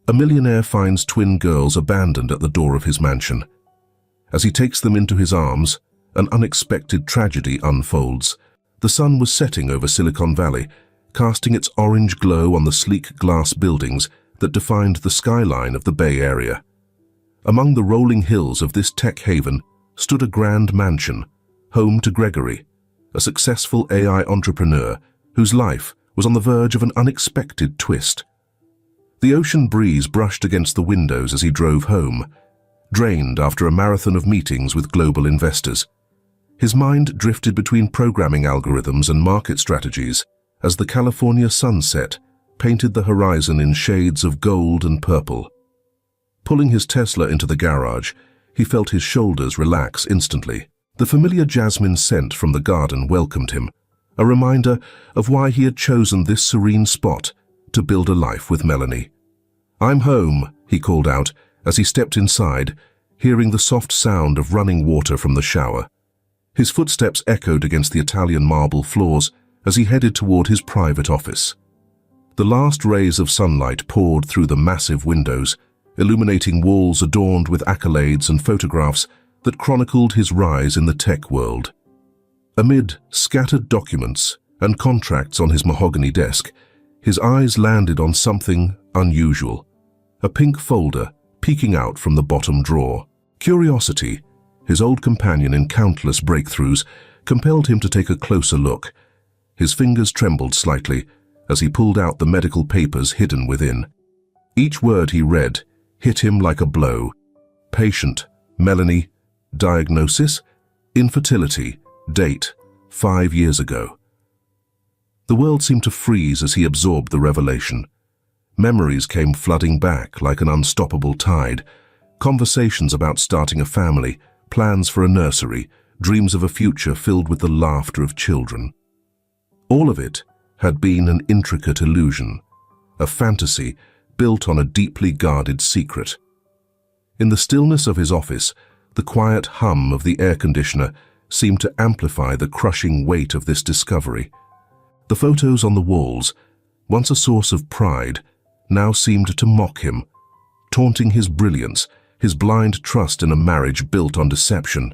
A millionaire finds twin girls abandoned at the door of his mansion. As he takes them into his arms, an unexpected tragedy unfolds. The sun was setting over Silicon Valley, casting its orange glow on the sleek glass buildings that defined the skyline of the Bay Area. Among the rolling hills of this tech haven stood a grand mansion, home to Gregory, a successful AI entrepreneur whose life was on the verge of an unexpected twist. The ocean breeze brushed against the windows as he drove home, drained after a marathon of meetings with global investors. His mind drifted between programming algorithms and market strategies as the California sunset painted the horizon in shades of gold and purple. Pulling his Tesla into the garage, he felt his shoulders relax instantly. The familiar jasmine scent from the garden welcomed him, a reminder of why he had chosen this serene spot to build a life with Melanie. "I'm home," he called out as he stepped inside, hearing the soft sound of running water from the shower. His footsteps echoed against the Italian marble floors as he headed toward his private office. The last rays of sunlight poured through the massive windows, illuminating walls adorned with accolades and photographs that chronicled his rise in the tech world. Amid scattered documents and contracts on his mahogany desk, his eyes landed on something unusual, a pink folder peeking out from the bottom drawer. Curiosity, his old companion in countless breakthroughs, compelled him to take a closer look. His fingers trembled slightly as he pulled out the medical papers hidden within. Each word he read hit him like a blow. Patient, Melanie, diagnosis, infertility, date, 5 years ago. The world seemed to freeze as he absorbed the revelation. Memories came flooding back like an unstoppable tide. Conversations about starting a family, plans for a nursery, dreams of a future filled with the laughter of children. All of it had been an intricate illusion, a fantasy built on a deeply guarded secret. In the stillness of his office, the quiet hum of the air conditioner seemed to amplify the crushing weight of this discovery. The photos on the walls, once a source of pride, now seemed to mock him, taunting his brilliance, his blind trust in a marriage built on deception.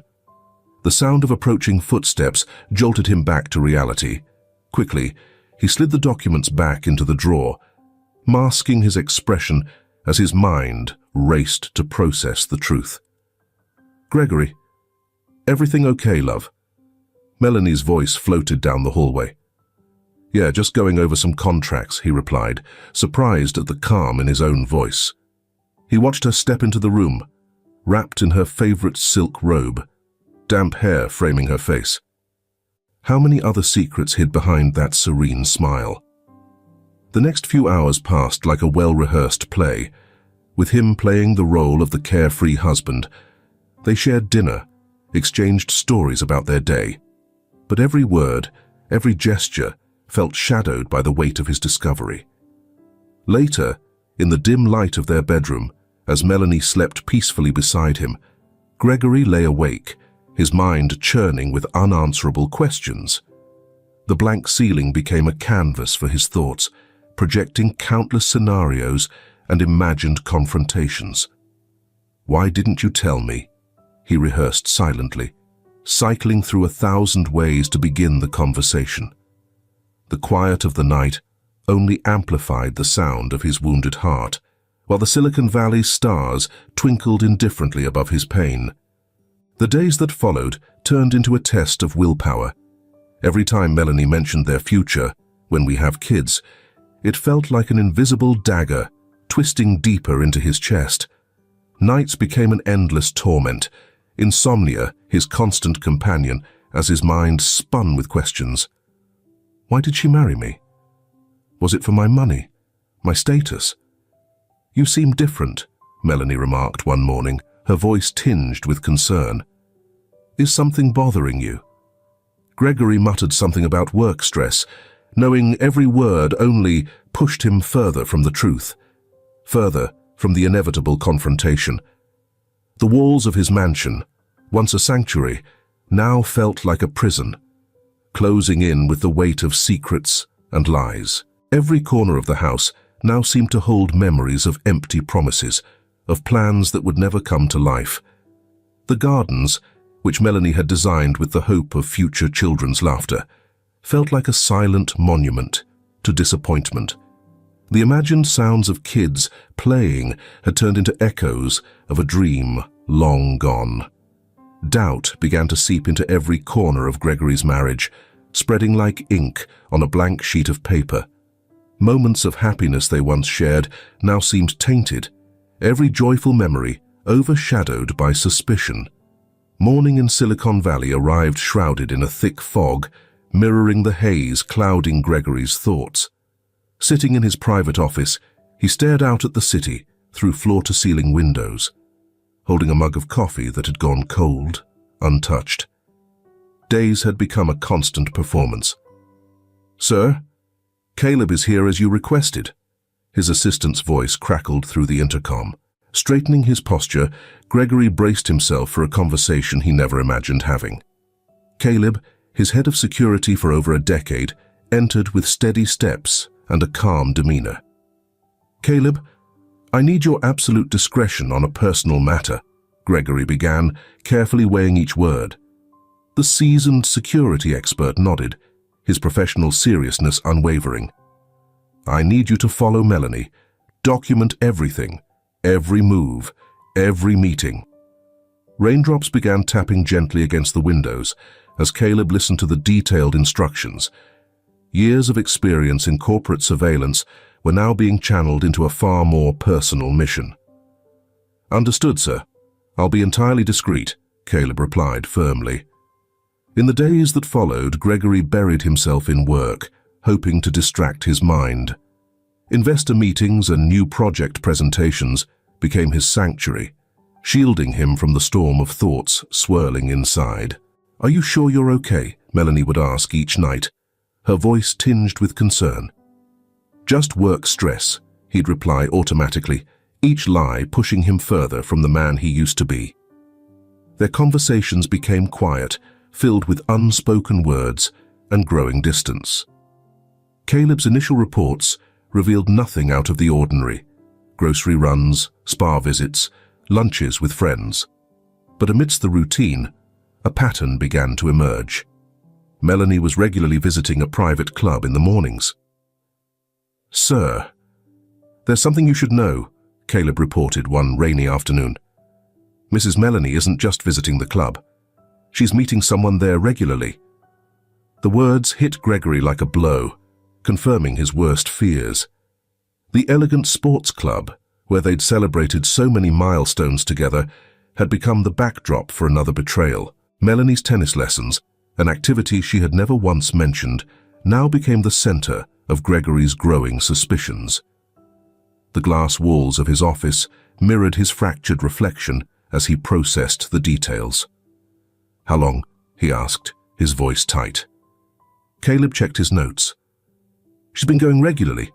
The sound of approaching footsteps jolted him back to reality. Quickly, he slid the documents back into the drawer, masking his expression as his mind raced to process the truth. "Gregory, everything okay, love?" Melanie's voice floated down the hallway. "Yeah, just going over some contracts," he replied, surprised at the calm in his own voice. He watched her step into the room, wrapped in her favorite silk robe, damp hair framing her face. How many other secrets hid behind that serene smile? The next few hours passed like a well-rehearsed play, with him playing the role of the carefree husband. They shared dinner, exchanged stories about their day. But every word, every gesture, felt shadowed by the weight of his discovery. Later, in the dim light of their bedroom, as Melanie slept peacefully beside him, Gregory lay awake, his mind churning with unanswerable questions. The blank ceiling became a canvas for his thoughts, projecting countless scenarios and imagined confrontations. "Why didn't you tell me?" he rehearsed silently, cycling through 1,000 ways to begin the conversation. The quiet of the night only amplified the sound of his wounded heart, while the Silicon Valley stars twinkled indifferently above his pain. The days that followed turned into a test of willpower. Every time Melanie mentioned their future, "when we have kids," it felt like an invisible dagger twisting deeper into his chest. Nights became an endless torment, insomnia his constant companion as his mind spun with questions. Why did she marry me? Was it for my money? My status? "You seem different," Melanie remarked one morning, her voice tinged with concern. "Is something bothering you?" Gregory muttered something about work stress, knowing every word only pushed him further from the truth, further from the inevitable confrontation. The walls of his mansion, once a sanctuary, now felt like a prison, closing in with the weight of secrets and lies. Every corner of the house now seemed to hold memories of empty promises, of plans that would never come to life. The gardens, which Melanie had designed with the hope of future children's laughter, felt like a silent monument to disappointment. The imagined sounds of kids playing had turned into echoes of a dream long gone. Doubt began to seep into every corner of Gregory's marriage, spreading like ink on a blank sheet of paper. Moments of happiness they once shared now seemed tainted, every joyful memory overshadowed by suspicion. Morning in Silicon Valley arrived shrouded in a thick fog, mirroring the haze clouding Gregory's thoughts. Sitting in his private office, he stared out at the city through floor-to-ceiling windows, holding a mug of coffee that had gone cold, untouched. Days had become a constant performance. "Sir, Caleb is here as you requested." His assistant's voice crackled through the intercom. Straightening his posture, Gregory braced himself for a conversation he never imagined having. Caleb, his head of security for over a decade, entered with steady steps and a calm demeanor. "Caleb, I need your absolute discretion on a personal matter," Gregory began, carefully weighing each word. The seasoned security expert nodded, his professional seriousness unwavering. "I need you to follow Melanie. Document everything, every move, every meeting." Raindrops began tapping gently against the windows as Caleb listened to the detailed instructions. Years of experience in corporate surveillance were now being channeled into a far more personal mission. "Understood, sir. I'll be entirely discreet," Caleb replied firmly. In the days that followed, Gregory buried himself in work, hoping to distract his mind. Investor meetings and new project presentations became his sanctuary, shielding him from the storm of thoughts swirling inside. "Are you sure you're okay?" Melanie would ask each night, her voice tinged with concern. "Just work stress," he'd reply automatically, each lie pushing him further from the man he used to be. Their conversations became quiet, filled with unspoken words and growing distance. Caleb's initial reports revealed nothing out of the ordinary: grocery runs, spa visits, lunches with friends. But amidst the routine, a pattern began to emerge. Melanie was regularly visiting a private club in the mornings. "Sir, there's something you should know," Caleb reported one rainy afternoon. "Mrs. Melanie isn't just visiting the club. She's meeting someone there regularly." The words hit Gregory like a blow, confirming his worst fears. The elegant sports club, where they'd celebrated so many milestones together, had become the backdrop for another betrayal. Melanie's tennis lessons, an activity she had never once mentioned, now became the center of Gregory's growing suspicions. The glass walls of his office mirrored his fractured reflection as he processed the details. "How long?" he asked, his voice tight. Caleb checked his notes. "She's been going regularly,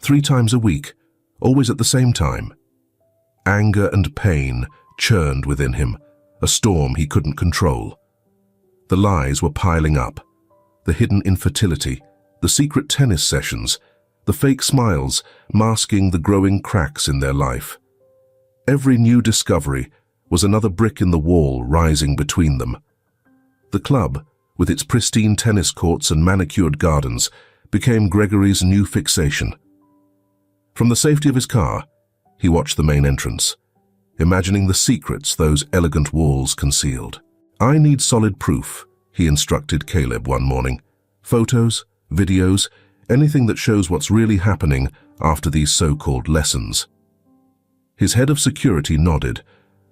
3 times a week, always at the same time." Anger and pain churned within him, a storm he couldn't control. The lies were piling up: the hidden infertility, the secret tennis sessions, the fake smiles masking the growing cracks in their life. Every new discovery was another brick in the wall rising between them. The club, with its pristine tennis courts and manicured gardens, became Gregory's new fixation. From the safety of his car, he watched the main entrance, imagining the secrets those elegant walls concealed. "I need solid proof," he instructed Caleb one morning. "Photos, videos, anything that shows what's really happening after these so-called lessons." His head of security nodded,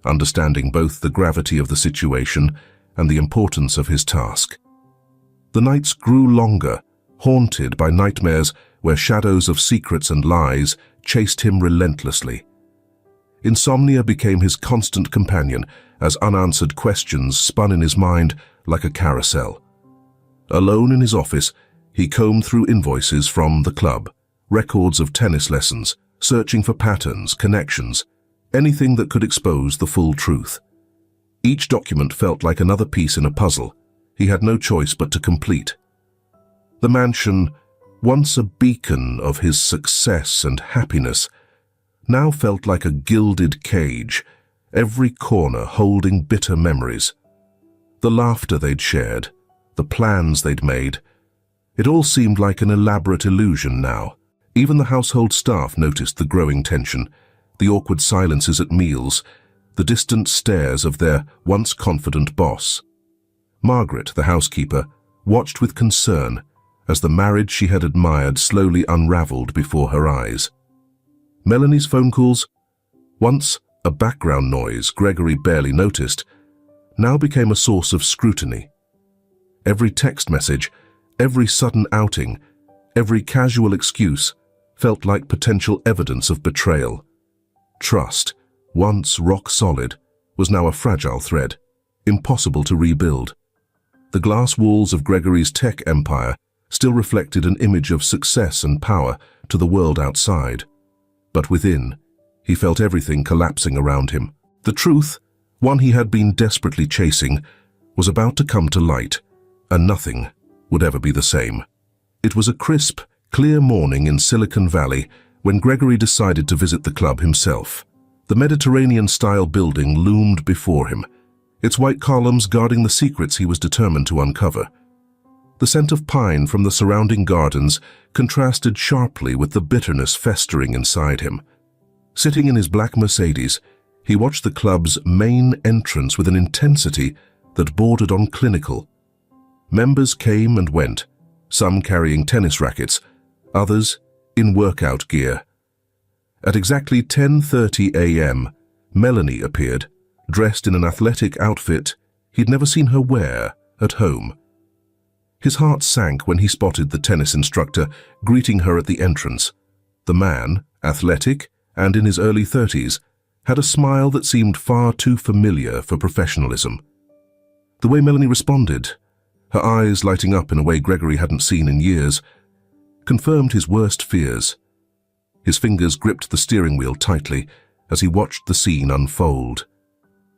understanding both the gravity of the situation and the importance of his task. The nights grew longer, haunted by nightmares where shadows of secrets and lies chased him relentlessly. Insomnia became his constant companion as unanswered questions spun in his mind like a carousel. Alone in his office, he combed through invoices from the club, records of tennis lessons, searching for patterns, connections, anything that could expose the full truth. Each document felt like another piece in a puzzle he had no choice but to complete. The mansion, once a beacon of his success and happiness, now felt like a gilded cage, every corner holding bitter memories. The laughter they'd shared, the plans they'd made, it all seemed like an elaborate illusion now. Even the household staff noticed the growing tension, the awkward silences at meals, the distant stares of their once confident boss. Margaret, the housekeeper, watched with concern as the marriage she had admired slowly unraveled before her eyes. Melanie's phone calls, once a background noise Gregory barely noticed, now became a source of scrutiny. Every text message, every sudden outing, every casual excuse felt like potential evidence of betrayal. Trust, once rock solid, was now a fragile thread, impossible to rebuild. The glass walls of Gregory's tech empire still reflected an image of success and power to the world outside. But within, he felt everything collapsing around him. The truth, one he had been desperately chasing, was about to come to light, and nothing would ever be the same. It was a crisp, clear morning in Silicon Valley when Gregory decided to visit the club himself. The Mediterranean-style building loomed before him, its white columns guarding the secrets he was determined to uncover. The scent of pine from the surrounding gardens contrasted sharply with the bitterness festering inside him. Sitting in his black Mercedes, he watched the club's main entrance with an intensity that bordered on clinical. Members came and went, some carrying tennis rackets, others in workout gear. At exactly 10:30 a.m., Melanie appeared, dressed in an athletic outfit he'd never seen her wear at home. His heart sank when he spotted the tennis instructor greeting her at the entrance. The man, athletic and in his early 30s, had a smile that seemed far too familiar for professionalism. The way Melanie responded, her eyes lighting up in a way Gregory hadn't seen in years, confirmed his worst fears. His fingers gripped the steering wheel tightly as he watched the scene unfold.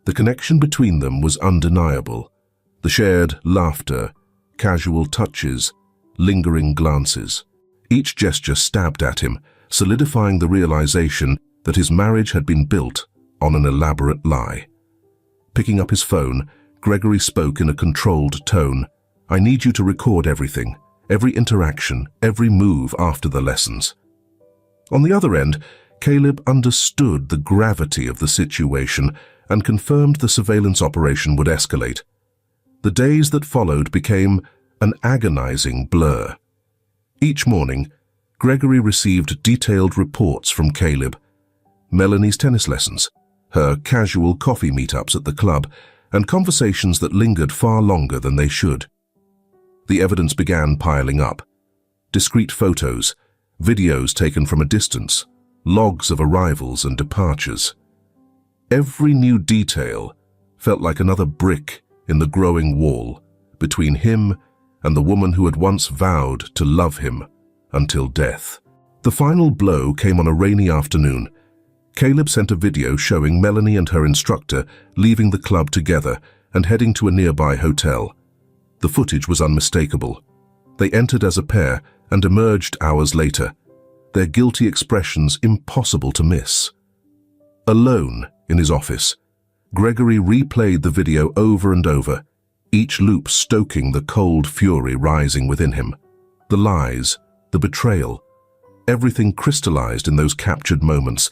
The connection between them was undeniable. The shared laughter, casual touches, lingering glances. Each gesture stabbed at him, solidifying the realization that his marriage had been built on an elaborate lie. Picking up his phone, Gregory spoke in a controlled tone. "I need you to record everything, every interaction, every move after the lessons." On the other end, Caleb understood the gravity of the situation and confirmed the surveillance operation would escalate. The days that followed became an agonizing blur. Each morning, Gregory received detailed reports from Caleb. Melanie's tennis lessons, her casual coffee meetups at the club, and conversations that lingered far longer than they should. The evidence began piling up. Discrete photos, videos taken from a distance, logs of arrivals and departures. Every new detail felt like another brick in the growing wall between him and the woman who had once vowed to love him until death. The final blow came on a rainy afternoon. Caleb sent a video showing Melanie and her instructor leaving the club together and heading to a nearby hotel. The footage was unmistakable. They entered as a pair and emerged hours later, their guilty expressions impossible to miss. Alone in his office, Gregory replayed the video over and over, each loop stoking the cold fury rising within him. The lies, the betrayal, everything crystallized in those captured moments,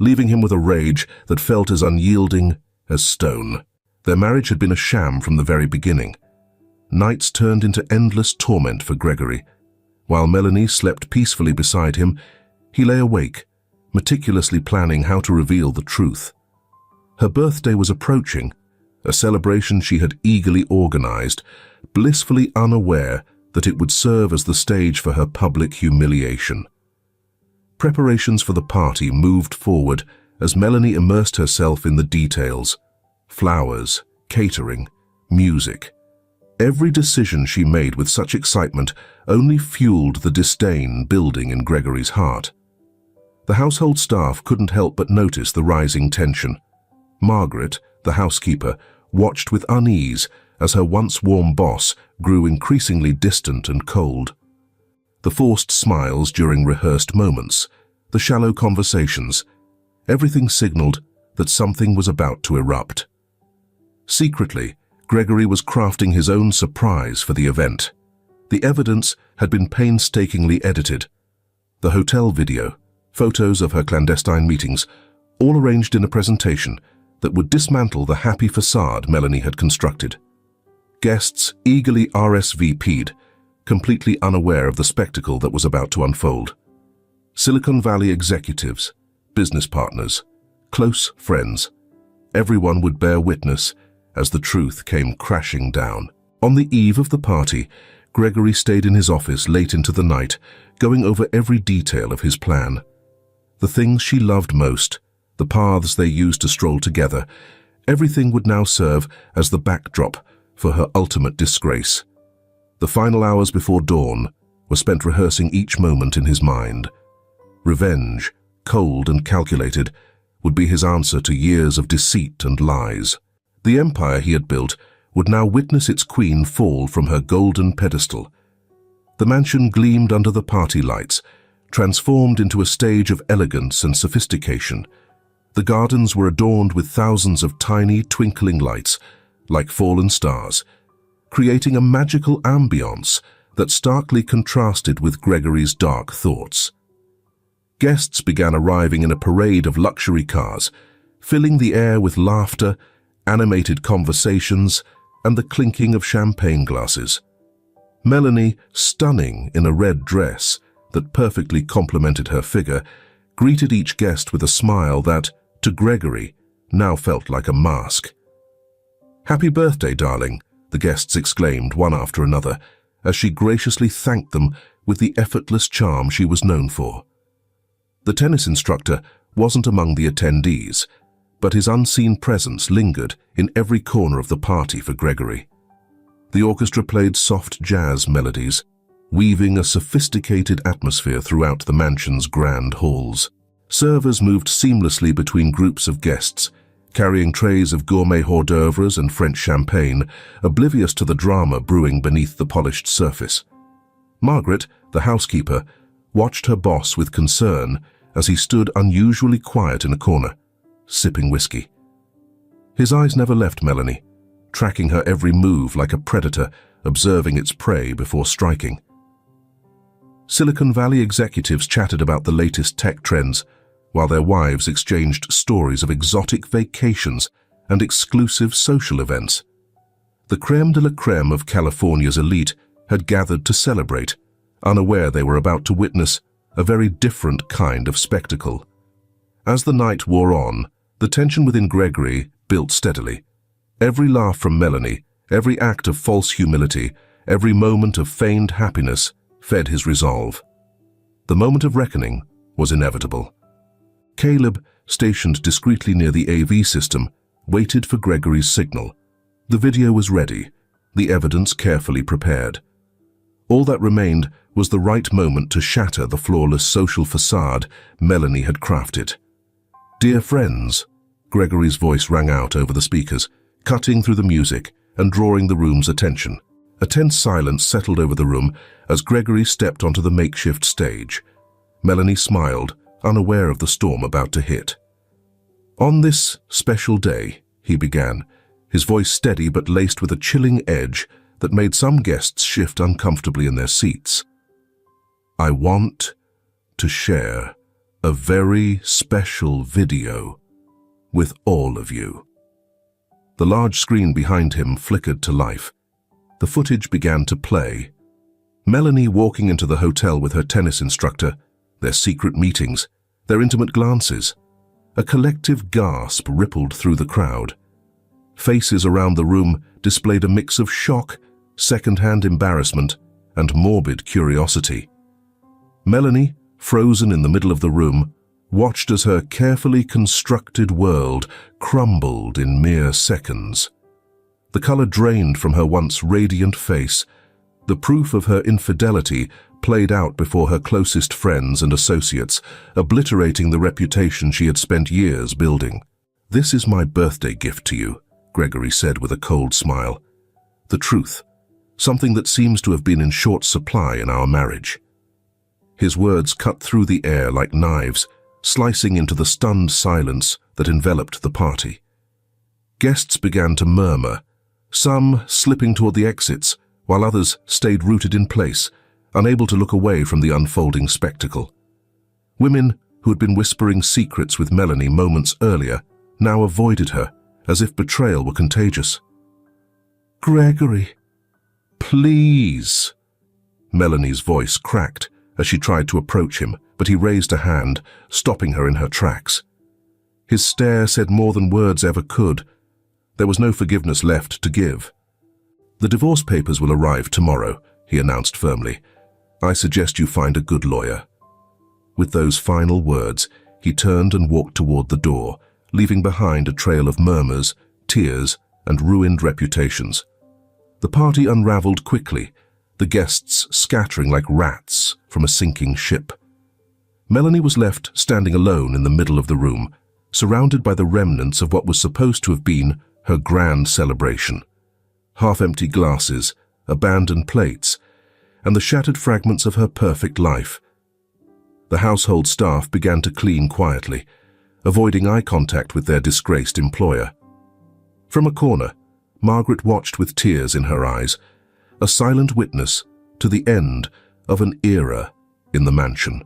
leaving him with a rage that felt as unyielding as stone. Their marriage had been a sham from the very beginning. Nights turned into endless torment for Gregory. While Melanie slept peacefully beside him, he lay awake, meticulously planning how to reveal the truth. Her birthday was approaching, a celebration she had eagerly organized, blissfully unaware that it would serve as the stage for her public humiliation. Preparations for the party moved forward as Melanie immersed herself in the details: flowers, catering, music. Every decision she made with such excitement only fueled the disdain building in Gregory's heart. The household staff couldn't help but notice the rising tension. Margaret, the housekeeper, watched with unease as her once warm boss grew increasingly distant and cold. The forced smiles during rehearsed moments, the shallow conversations, everything signaled that something was about to erupt. Secretly, Gregory was crafting his own surprise for the event. The evidence had been painstakingly edited. The hotel video, photos of her clandestine meetings, all arranged in a presentation that would dismantle the happy facade Melanie had constructed. Guests eagerly RSVP'd, completely unaware of the spectacle that was about to unfold. Silicon Valley executives, business partners, close friends, everyone would bear witness as the truth came crashing down. On the eve of the party, Gregory stayed in his office late into the night, going over every detail of his plan. The things she loved most, the paths they used to stroll together, everything would now serve as the backdrop for her ultimate disgrace. The final hours before dawn were spent rehearsing each moment in his mind. Revenge, cold and calculated, would be his answer to years of deceit and lies. The empire he had built would now witness its queen fall from her golden pedestal. The mansion gleamed under the party lights, transformed into a stage of elegance and sophistication. The gardens were adorned with thousands of tiny, twinkling lights, like fallen stars, creating a magical ambience that starkly contrasted with Gregory's dark thoughts. Guests began arriving in a parade of luxury cars, filling the air with laughter, animated conversations, and the clinking of champagne glasses. Melanie, stunning in a red dress that perfectly complemented her figure, greeted each guest with a smile that, to Gregory, now felt like a mask. "Happy birthday, darling," the guests exclaimed one after another, as she graciously thanked them with the effortless charm she was known for. The tennis instructor wasn't among the attendees, but his unseen presence lingered in every corner of the party for Gregory. The orchestra played soft jazz melodies, weaving a sophisticated atmosphere throughout the mansion's grand halls. Servers moved seamlessly between groups of guests, carrying trays of gourmet hors d'oeuvres and French champagne, oblivious to the drama brewing beneath the polished surface. Margaret, the housekeeper, watched her boss with concern as he stood unusually quiet in a corner, sipping whiskey. His eyes never left Melanie, tracking her every move like a predator observing its prey before striking. Silicon Valley executives chatted about the latest tech trends, while their wives exchanged stories of exotic vacations and exclusive social events. The crème de la crème of California's elite had gathered to celebrate, unaware they were about to witness a very different kind of spectacle. As the night wore on, the tension within Gregory built steadily. Every laugh from Melanie, every act of false humility, every moment of feigned happiness fed his resolve. The moment of reckoning was inevitable. Caleb, stationed discreetly near the AV system, waited for Gregory's signal. The video was ready, the evidence carefully prepared. All that remained was the right moment to shatter the flawless social facade Melanie had crafted. "Dear friends," Gregory's voice rang out over the speakers, cutting through the music and drawing the room's attention. A tense silence settled over the room as Gregory stepped onto the makeshift stage. Melanie smiled, unaware of the storm about to hit. "On this special day," he began, his voice steady but laced with a chilling edge that made some guests shift uncomfortably in their seats, "I want to share a very special video with all of you." The large screen behind him flickered to life. The footage began to play. Melanie walking into the hotel with her tennis instructor, their secret meetings, their intimate glances. A collective gasp rippled through the crowd. Faces around the room displayed a mix of shock, second-hand embarrassment, and morbid curiosity. Melanie, frozen in the middle of the room, watched as her carefully constructed world crumbled in mere seconds. The color drained from her once radiant face. The proof of her infidelity played out before her closest friends and associates, obliterating the reputation she had spent years building. "This is my birthday gift to you," Gregory said with a cold smile. "The truth, something that seems to have been in short supply in our marriage." His words cut through the air like knives, slicing into the stunned silence that enveloped the party. Guests began to murmur, some slipping toward the exits, while others stayed rooted in place, unable to look away from the unfolding spectacle. Women who had been whispering secrets with Melanie moments earlier now avoided her, as if betrayal were contagious. "Gregory, please." Melanie's voice cracked as she tried to approach him, but he raised a hand, stopping her in her tracks. His stare said more than words ever could. There was no forgiveness left to give. "The divorce papers will arrive tomorrow," he announced firmly. "I suggest you find a good lawyer." With those final words, he turned and walked toward the door, leaving behind a trail of murmurs, tears, and ruined reputations. The party unraveled quickly, the guests scattering like rats from a sinking ship. Melanie was left standing alone in the middle of the room, surrounded by the remnants of what was supposed to have been her grand celebration. Half-empty glasses, abandoned plates, and the shattered fragments of her perfect life. The household staff began to clean quietly, avoiding eye contact with their disgraced employer. From a corner, Margaret watched with tears in her eyes, a silent witness to the end of an era in the mansion.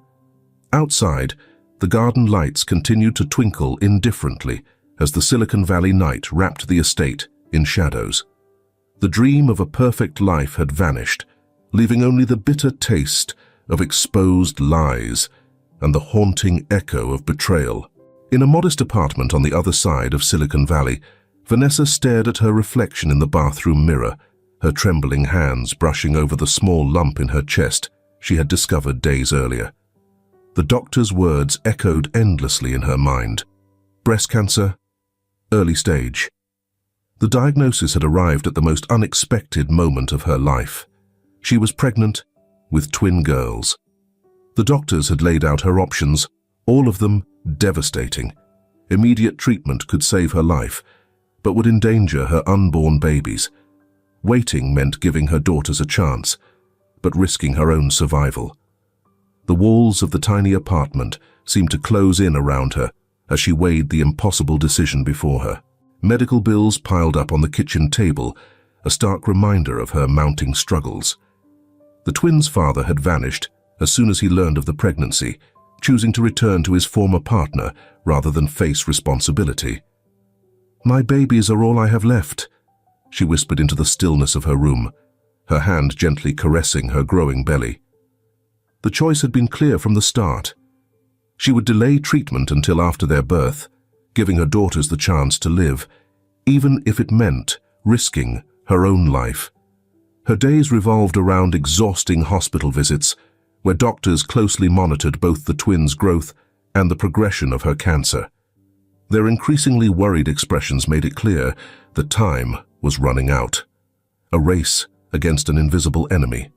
Outside, the garden lights continued to twinkle indifferently as the Silicon Valley night wrapped the estate in shadows. The dream of a perfect life had vanished, leaving only the bitter taste of exposed lies and the haunting echo of betrayal. In a modest apartment on the other side of Silicon Valley, Vanessa stared at her reflection in the bathroom mirror, her trembling hands brushing over the small lump in her chest she had discovered days earlier. The doctor's words echoed endlessly in her mind. Breast cancer, early stage. The diagnosis had arrived at the most unexpected moment of her life. She was pregnant with twin girls. The doctors had laid out her options, all of them devastating. Immediate treatment could save her life, but would endanger her unborn babies. Waiting meant giving her daughters a chance, but risking her own survival. The walls of the tiny apartment seemed to close in around her as she weighed the impossible decision before her. Medical bills piled up on the kitchen table, a stark reminder of her mounting struggles. The twins' father had vanished as soon as he learned of the pregnancy, choosing to return to his former partner rather than face responsibility. "My babies are all I have left," she whispered into the stillness of her room, her hand gently caressing her growing belly. The choice had been clear from the start. She would delay treatment until after their birth, giving her daughters the chance to live, even if it meant risking her own life. Her days revolved around exhausting hospital visits, where doctors closely monitored both the twins' growth and the progression of her cancer. Their increasingly worried expressions made it clear that time was running out, a race against an invisible enemy.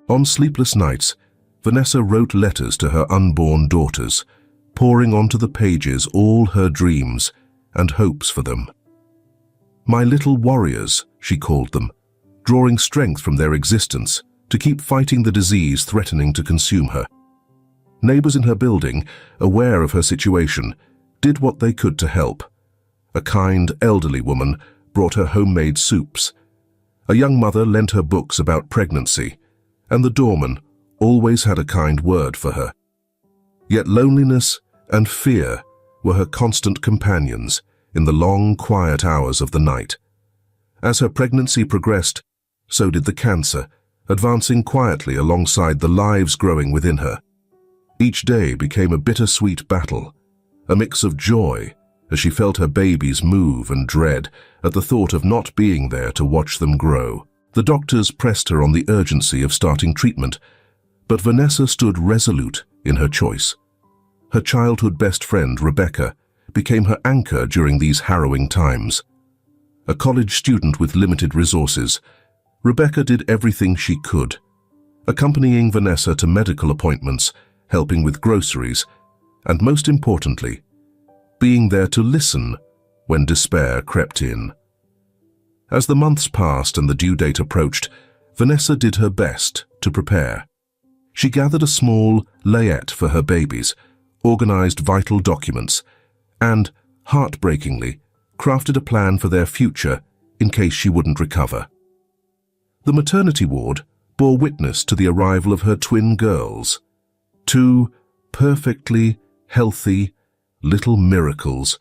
On sleepless nights, Vanessa wrote letters to her unborn daughters, pouring onto the pages all her dreams and hopes for them. "My little warriors," she called them, drawing strength from their existence to keep fighting the disease threatening to consume her. Neighbors in her building, aware of her situation, did what they could to help. A kind, elderly woman brought her homemade soups. A young mother lent her books about pregnancy, and the doorman always had a kind word for her. Yet loneliness and fear were her constant companions in the long, quiet hours of the night. As her pregnancy progressed, so did the cancer, advancing quietly alongside the lives growing within her. Each day became a bittersweet battle, a mix of joy as she felt her babies move and dread at the thought of not being there to watch them grow. The doctors pressed her on the urgency of starting treatment, but Vanessa stood resolute in her choice. Her childhood best friend, Rebecca, became her anchor during these harrowing times. A college student with limited resources, Rebecca did everything she could, accompanying Vanessa to medical appointments, helping with groceries, and most importantly, being there to listen when despair crept in. As the months passed and the due date approached, Vanessa did her best to prepare. She gathered a small layette for her babies, organized vital documents, and, heartbreakingly, crafted a plan for their future in case she wouldn't recover. The maternity ward bore witness to the arrival of her twin girls, two perfectly healthy little miracles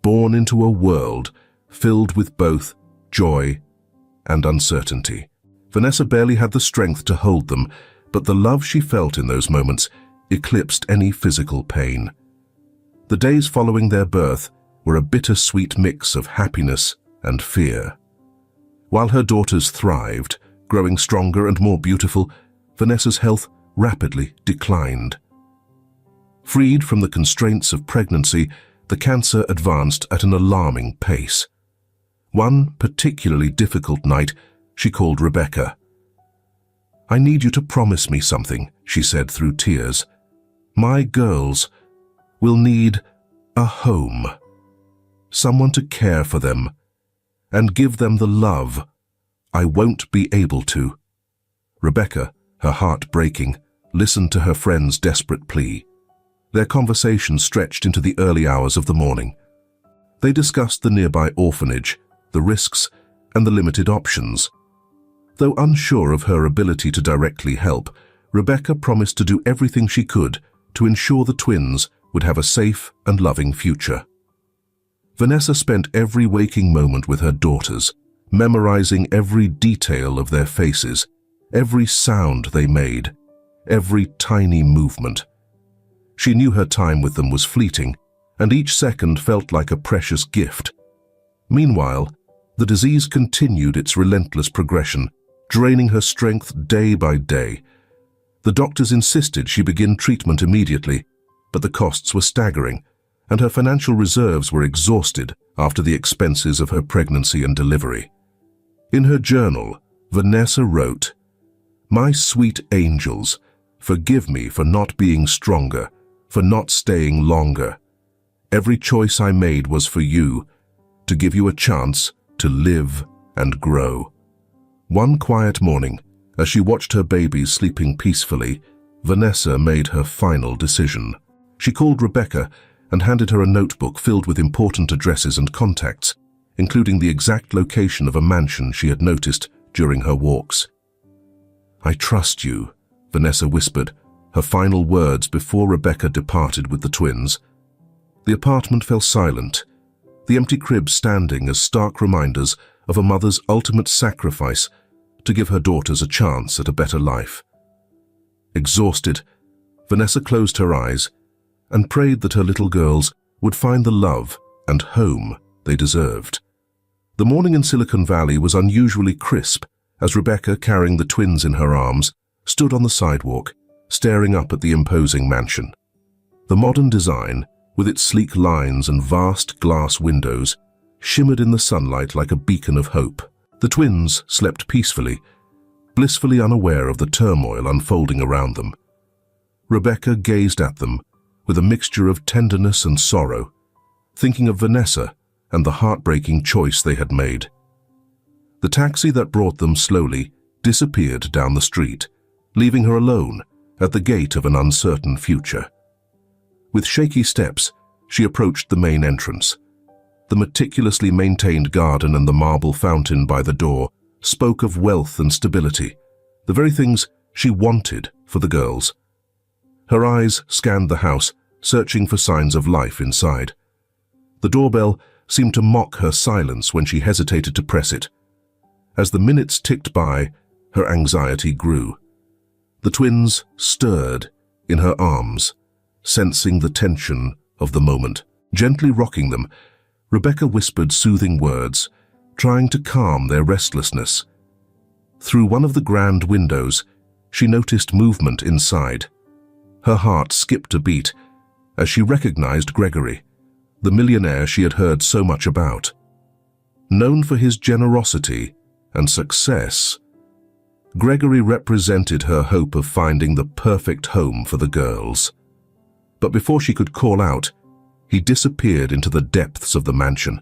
born into a world filled with both joy and uncertainty. Vanessa barely had the strength to hold them, but the love she felt in those moments eclipsed any physical pain. The days following their birth were a bittersweet mix of happiness and fear. While her daughters thrived, growing stronger and more beautiful, Vanessa's health rapidly declined. Freed from the constraints of pregnancy, the cancer advanced at an alarming pace. One particularly difficult night, she called Rebecca. "I need you to promise me something," she said through tears. "My girls will need a home, someone to care for them, and give them the love I won't be able to." Rebecca, her heart breaking, listened to her friend's desperate plea. Their conversation stretched into the early hours of the morning. They discussed the nearby orphanage, the risks, and the limited options. Though unsure of her ability to directly help, Rebecca promised to do everything she could to ensure the twins would have a safe and loving future. Vanessa spent every waking moment with her daughters, memorizing every detail of their faces, every sound they made, every tiny movement. She knew her time with them was fleeting, and each second felt like a precious gift. Meanwhile, the disease continued its relentless progression, draining her strength day by day. The doctors insisted she begin treatment immediately, but the costs were staggering, and her financial reserves were exhausted after the expenses of her pregnancy and delivery. In her journal, Vanessa wrote, "My sweet angels, forgive me for not being stronger, for not staying longer. Every choice I made was for you, to give you a chance to live and grow." One quiet morning, as she watched her babies sleeping peacefully, Vanessa made her final decision. She called Rebecca and handed her a notebook filled with important addresses and contacts, including the exact location of a mansion she had noticed during her walks. "I trust you," Vanessa whispered, her final words before Rebecca departed with the twins. The apartment fell silent, the empty cribs standing as stark reminders of a mother's ultimate sacrifice to give her daughters a chance at a better life. Exhausted, Vanessa closed her eyes and prayed that her little girls would find the love and home they deserved. The morning in Silicon Valley was unusually crisp as Rebecca, carrying the twins in her arms, stood on the sidewalk, staring up at the imposing mansion. The modern design, with its sleek lines and vast glass windows, shimmered in the sunlight like a beacon of hope. The twins slept peacefully, blissfully unaware of the turmoil unfolding around them. Rebecca gazed at them with a mixture of tenderness and sorrow, thinking of Vanessa and the heartbreaking choice they had made. The taxi that brought them slowly disappeared down the street, leaving her alone at the gate of an uncertain future. With shaky steps, she approached the main entrance. The meticulously maintained garden and the marble fountain by the door spoke of wealth and stability, the very things she wanted for the girls. Her eyes scanned the house, searching for signs of life inside. The doorbell seemed to mock her silence when she hesitated to press it. As the minutes ticked by, her anxiety grew. The twins stirred in her arms, sensing the tension of the moment. Gently rocking them, Rebecca whispered soothing words, trying to calm their restlessness. Through one of the grand windows, she noticed movement inside. Her heart skipped a beat as she recognized Gregory, the millionaire she had heard so much about. Known for his generosity and success, Gregory represented her hope of finding the perfect home for the girls. But before she could call out, he disappeared into the depths of the mansion.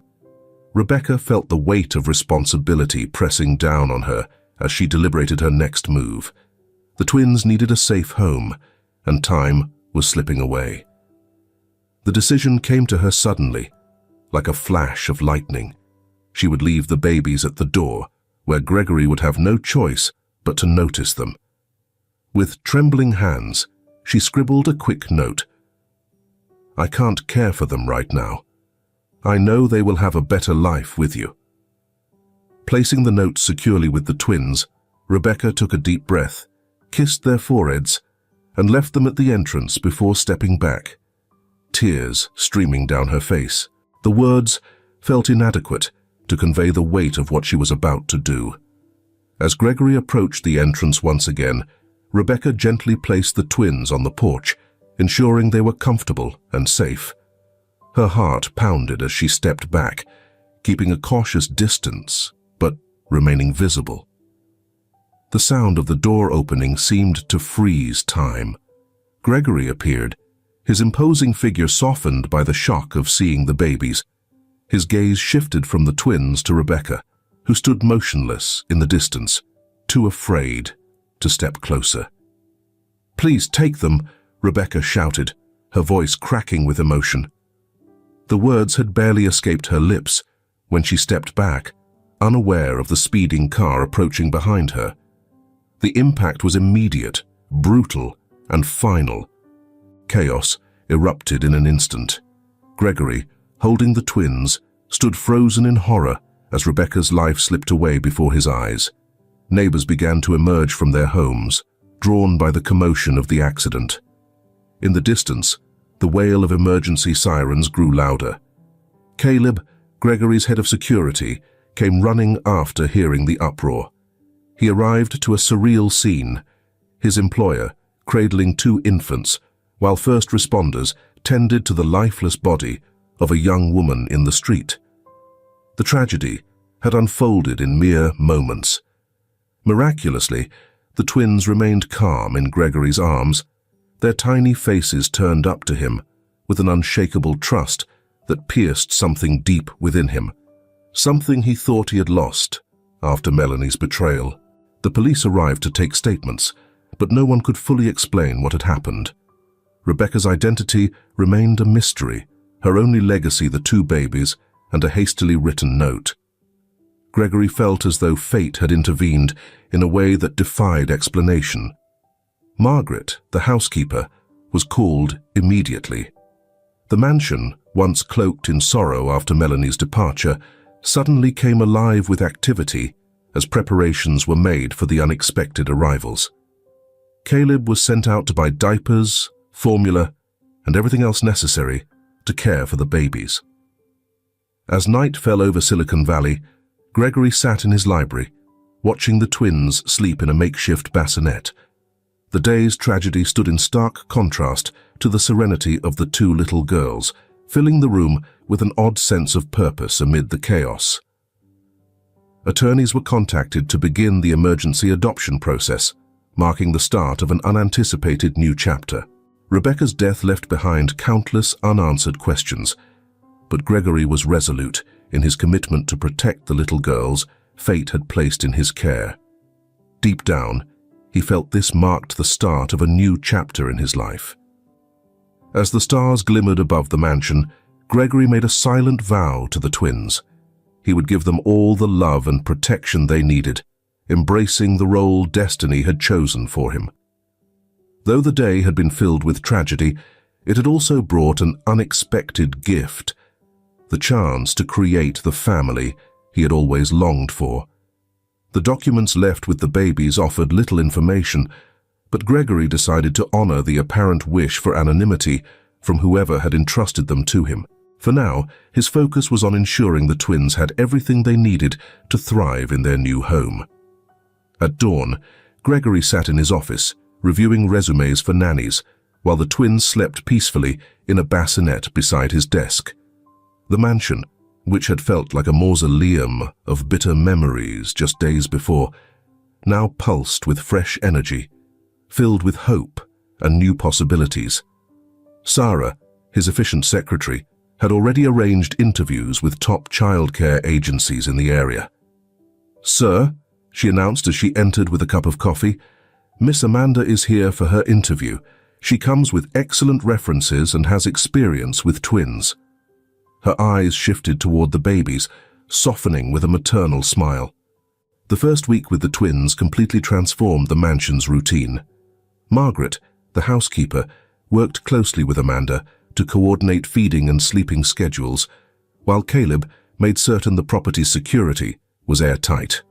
Rebecca felt the weight of responsibility pressing down on her as she deliberated her next move. The twins needed a safe home, and time was slipping away. The decision came to her suddenly, like a flash of lightning. She would leave the babies at the door, where Gregory would have no choice but to notice them. With trembling hands, she scribbled a quick note. "I can't care for them right now. I know they will have a better life with you." Placing the note securely with the twins, Rebecca took a deep breath, kissed their foreheads, and left them at the entrance before stepping back, tears streaming down her face. The words felt inadequate to convey the weight of what she was about to do. As Gregory approached the entrance once again, Rebecca gently placed the twins on the porch, ensuring they were comfortable and safe. Her heart pounded as she stepped back, keeping a cautious distance, but remaining visible. The sound of the door opening seemed to freeze time. Gregory appeared, his imposing figure softened by the shock of seeing the babies. His gaze shifted from the twins to Rebecca, who stood motionless in the distance, too afraid to step closer. "Please take them," Rebecca shouted, her voice cracking with emotion. The words had barely escaped her lips when she stepped back, unaware of the speeding car approaching behind her. The impact was immediate, brutal, and final. Chaos erupted in an instant. Gregory, holding the twins, stood frozen in horror as Rebecca's life slipped away before his eyes. Neighbors began to emerge from their homes, drawn by the commotion of the accident. In the distance, the wail of emergency sirens grew louder. Caleb, Gregory's head of security, came running after hearing the uproar. He arrived to a surreal scene, his employer cradling 2 infants, while first responders tended to the lifeless body of a young woman in the street. The tragedy had unfolded in mere moments. Miraculously, the twins remained calm in Gregory's arms, their tiny faces turned up to him with an unshakable trust that pierced something deep within him, something he thought he had lost after Melanie's betrayal. The police arrived to take statements, but no one could fully explain what had happened. Rebecca's identity remained a mystery, her only legacy the 2 babies and a hastily written note. Gregory felt as though fate had intervened in a way that defied explanation. Margaret, the housekeeper, was called immediately. The mansion, once cloaked in sorrow after Melanie's departure, suddenly came alive with activity as preparations were made for the unexpected arrivals. Caleb was sent out to buy diapers, formula, and everything else necessary to care for the babies. As night fell over Silicon Valley, Gregory sat in his library, watching the twins sleep in a makeshift bassinet. The day's tragedy stood in stark contrast to the serenity of the 2 little girls, filling the room with an odd sense of purpose amid the chaos. Attorneys were contacted to begin the emergency adoption process, marking the start of an unanticipated new chapter. Rebecca's death left behind countless unanswered questions, but Gregory was resolute in his commitment to protect the little girls fate had placed in his care. Deep down, he felt this marked the start of a new chapter in his life. As the stars glimmered above the mansion, Gregory made a silent vow to the twins. He would give them all the love and protection they needed, embracing the role destiny had chosen for him. Though the day had been filled with tragedy, it had also brought an unexpected gift, the chance to create the family he had always longed for. The documents left with the babies offered little information, but Gregory decided to honor the apparent wish for anonymity from whoever had entrusted them to him. For now, his focus was on ensuring the twins had everything they needed to thrive in their new home. At dawn, Gregory sat in his office, reviewing resumes for nannies, while the twins slept peacefully in a bassinet beside his desk. The mansion, which had felt like a mausoleum of bitter memories just days before, now pulsed with fresh energy, filled with hope and new possibilities. Sarah, his efficient secretary, had already arranged interviews with top childcare agencies in the area. "Sir," she announced as she entered with a cup of coffee, Miss Amanda is here for her interview. She comes with excellent references and has experience with twins." Her eyes shifted toward the babies, softening with a maternal smile. The first week with the twins completely transformed the mansion's routine. Margaret, the housekeeper, worked closely with Amanda to coordinate feeding and sleeping schedules, while Caleb made certain the property's security was airtight.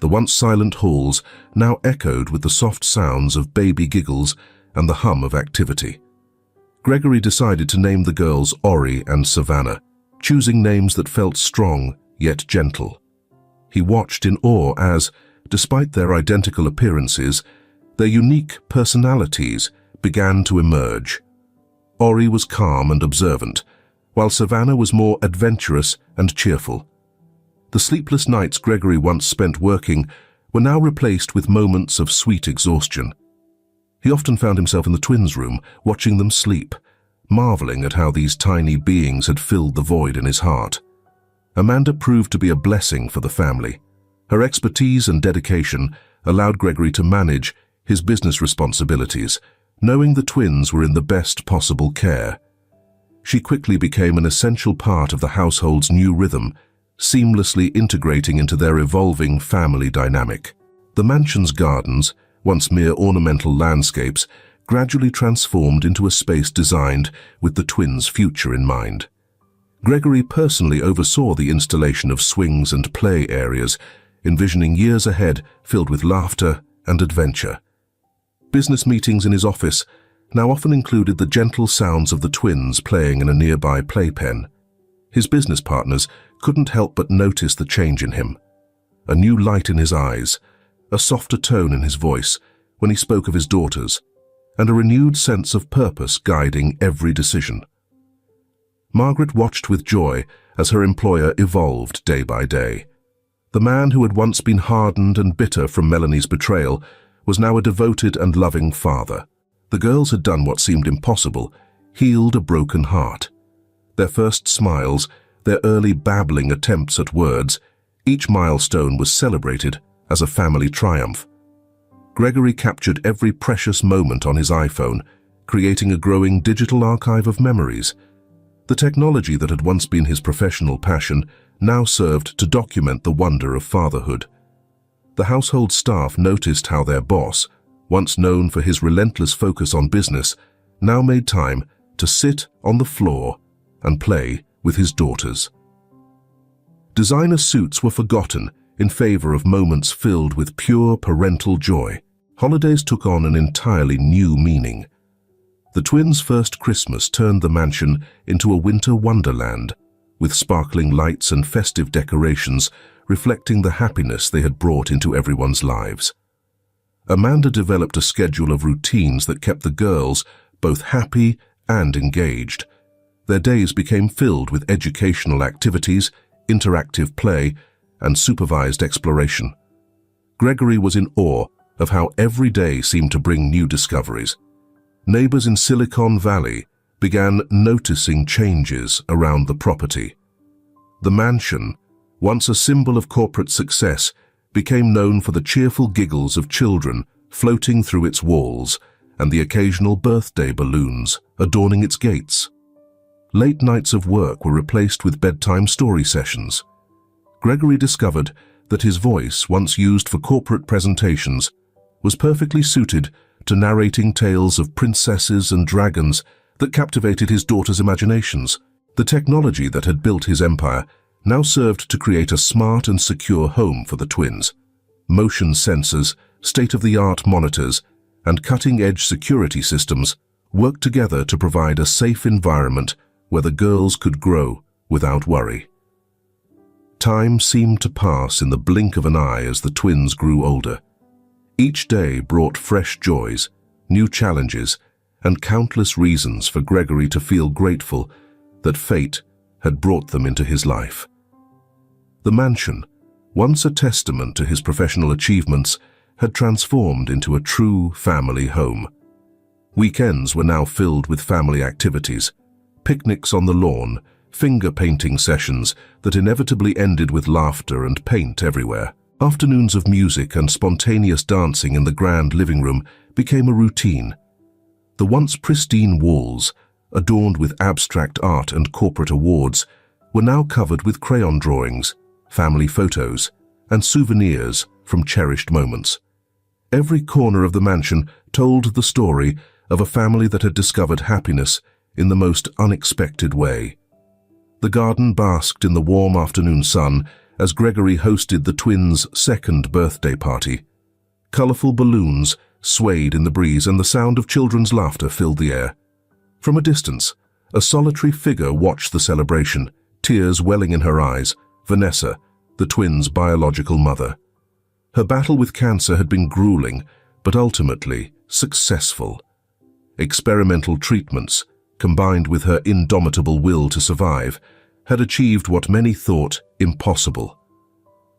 The once silent halls now echoed with the soft sounds of baby giggles and the hum of activity. Gregory decided to name the girls Ori and Savannah, choosing names that felt strong yet gentle. He watched in awe as, despite their identical appearances, their unique personalities began to emerge. Ori was calm and observant, while Savannah was more adventurous and cheerful. The sleepless nights Gregory once spent working were now replaced with moments of sweet exhaustion. He often found himself in the twins' room, watching them sleep, marveling at how these tiny beings had filled the void in his heart. Amanda proved to be a blessing for the family. Her expertise and dedication allowed Gregory to manage his business responsibilities, knowing the twins were in the best possible care. She quickly became an essential part of the household's new rhythm, seamlessly integrating into their evolving family dynamic. The mansion's gardens, once mere ornamental landscapes, gradually transformed into a space designed with the twins' future in mind. Gregory personally oversaw the installation of swings and play areas, envisioning years ahead filled with laughter and adventure. Business meetings in his office now often included the gentle sounds of the twins playing in a nearby playpen. His business partners couldn't help but notice the change in him. A new light in his eyes, a softer tone in his voice when he spoke of his daughters, and a renewed sense of purpose guiding every decision. Margaret watched with joy as her employer evolved day by day. The man who had once been hardened and bitter from Melanie's betrayal was now a devoted and loving father. The girls had done what seemed impossible, healed a broken heart. Their first smiles, their early babbling attempts at words, each milestone was celebrated as a family triumph. Gregory captured every precious moment on his iPhone, creating a growing digital archive of memories. The technology that had once been his professional passion now served to document the wonder of fatherhood. The household staff noticed how their boss, once known for his relentless focus on business, now made time to sit on the floor and play with his daughters. Designer suits were forgotten in favor of moments filled with pure parental joy. Holidays took on an entirely new meaning. The twins' first Christmas turned the mansion into a winter wonderland, with sparkling lights and festive decorations reflecting the happiness they had brought into everyone's lives. Amanda developed a schedule of routines that kept the girls both happy and engaged. Their days became filled with educational activities, interactive play, and supervised exploration. Gregory was in awe of how every day seemed to bring new discoveries. Neighbors in Silicon Valley began noticing changes around the property. The mansion, once a symbol of corporate success, became known for the cheerful giggles of children floating through its walls and the occasional birthday balloons adorning its gates. Late nights of work were replaced with bedtime story sessions. Gregory discovered that his voice, once used for corporate presentations, was perfectly suited to narrating tales of princesses and dragons that captivated his daughters' imaginations. The technology that had built his empire now served to create a smart and secure home for the twins. Motion sensors, state-of-the-art monitors, and cutting-edge security systems worked together to provide a safe environment where the girls could grow without worry. Time seemed to pass in the blink of an eye as the twins grew older. Each day brought fresh joys, new challenges, and countless reasons for Gregory to feel grateful that fate had brought them into his life. The mansion, once a testament to his professional achievements, had transformed into a true family home. Weekends were now filled with family activities, picnics on the lawn, finger painting sessions that inevitably ended with laughter and paint everywhere. Afternoons of music and spontaneous dancing in the grand living room became a routine. The once pristine walls, adorned with abstract art and corporate awards, were now covered with crayon drawings, family photos, and souvenirs from cherished moments. Every corner of the mansion told the story of a family that had discovered happiness in the most unexpected way. The garden basked in the warm afternoon sun as Gregory hosted the twins' second birthday party. Colorful balloons swayed in the breeze and the sound of children's laughter filled the air. From a distance, a solitary figure watched the celebration, tears welling in her eyes, Vanessa, the twins' biological mother. Her battle with cancer had been grueling, but ultimately successful. Experimental treatments, combined with her indomitable will to survive, had achieved what many thought impossible.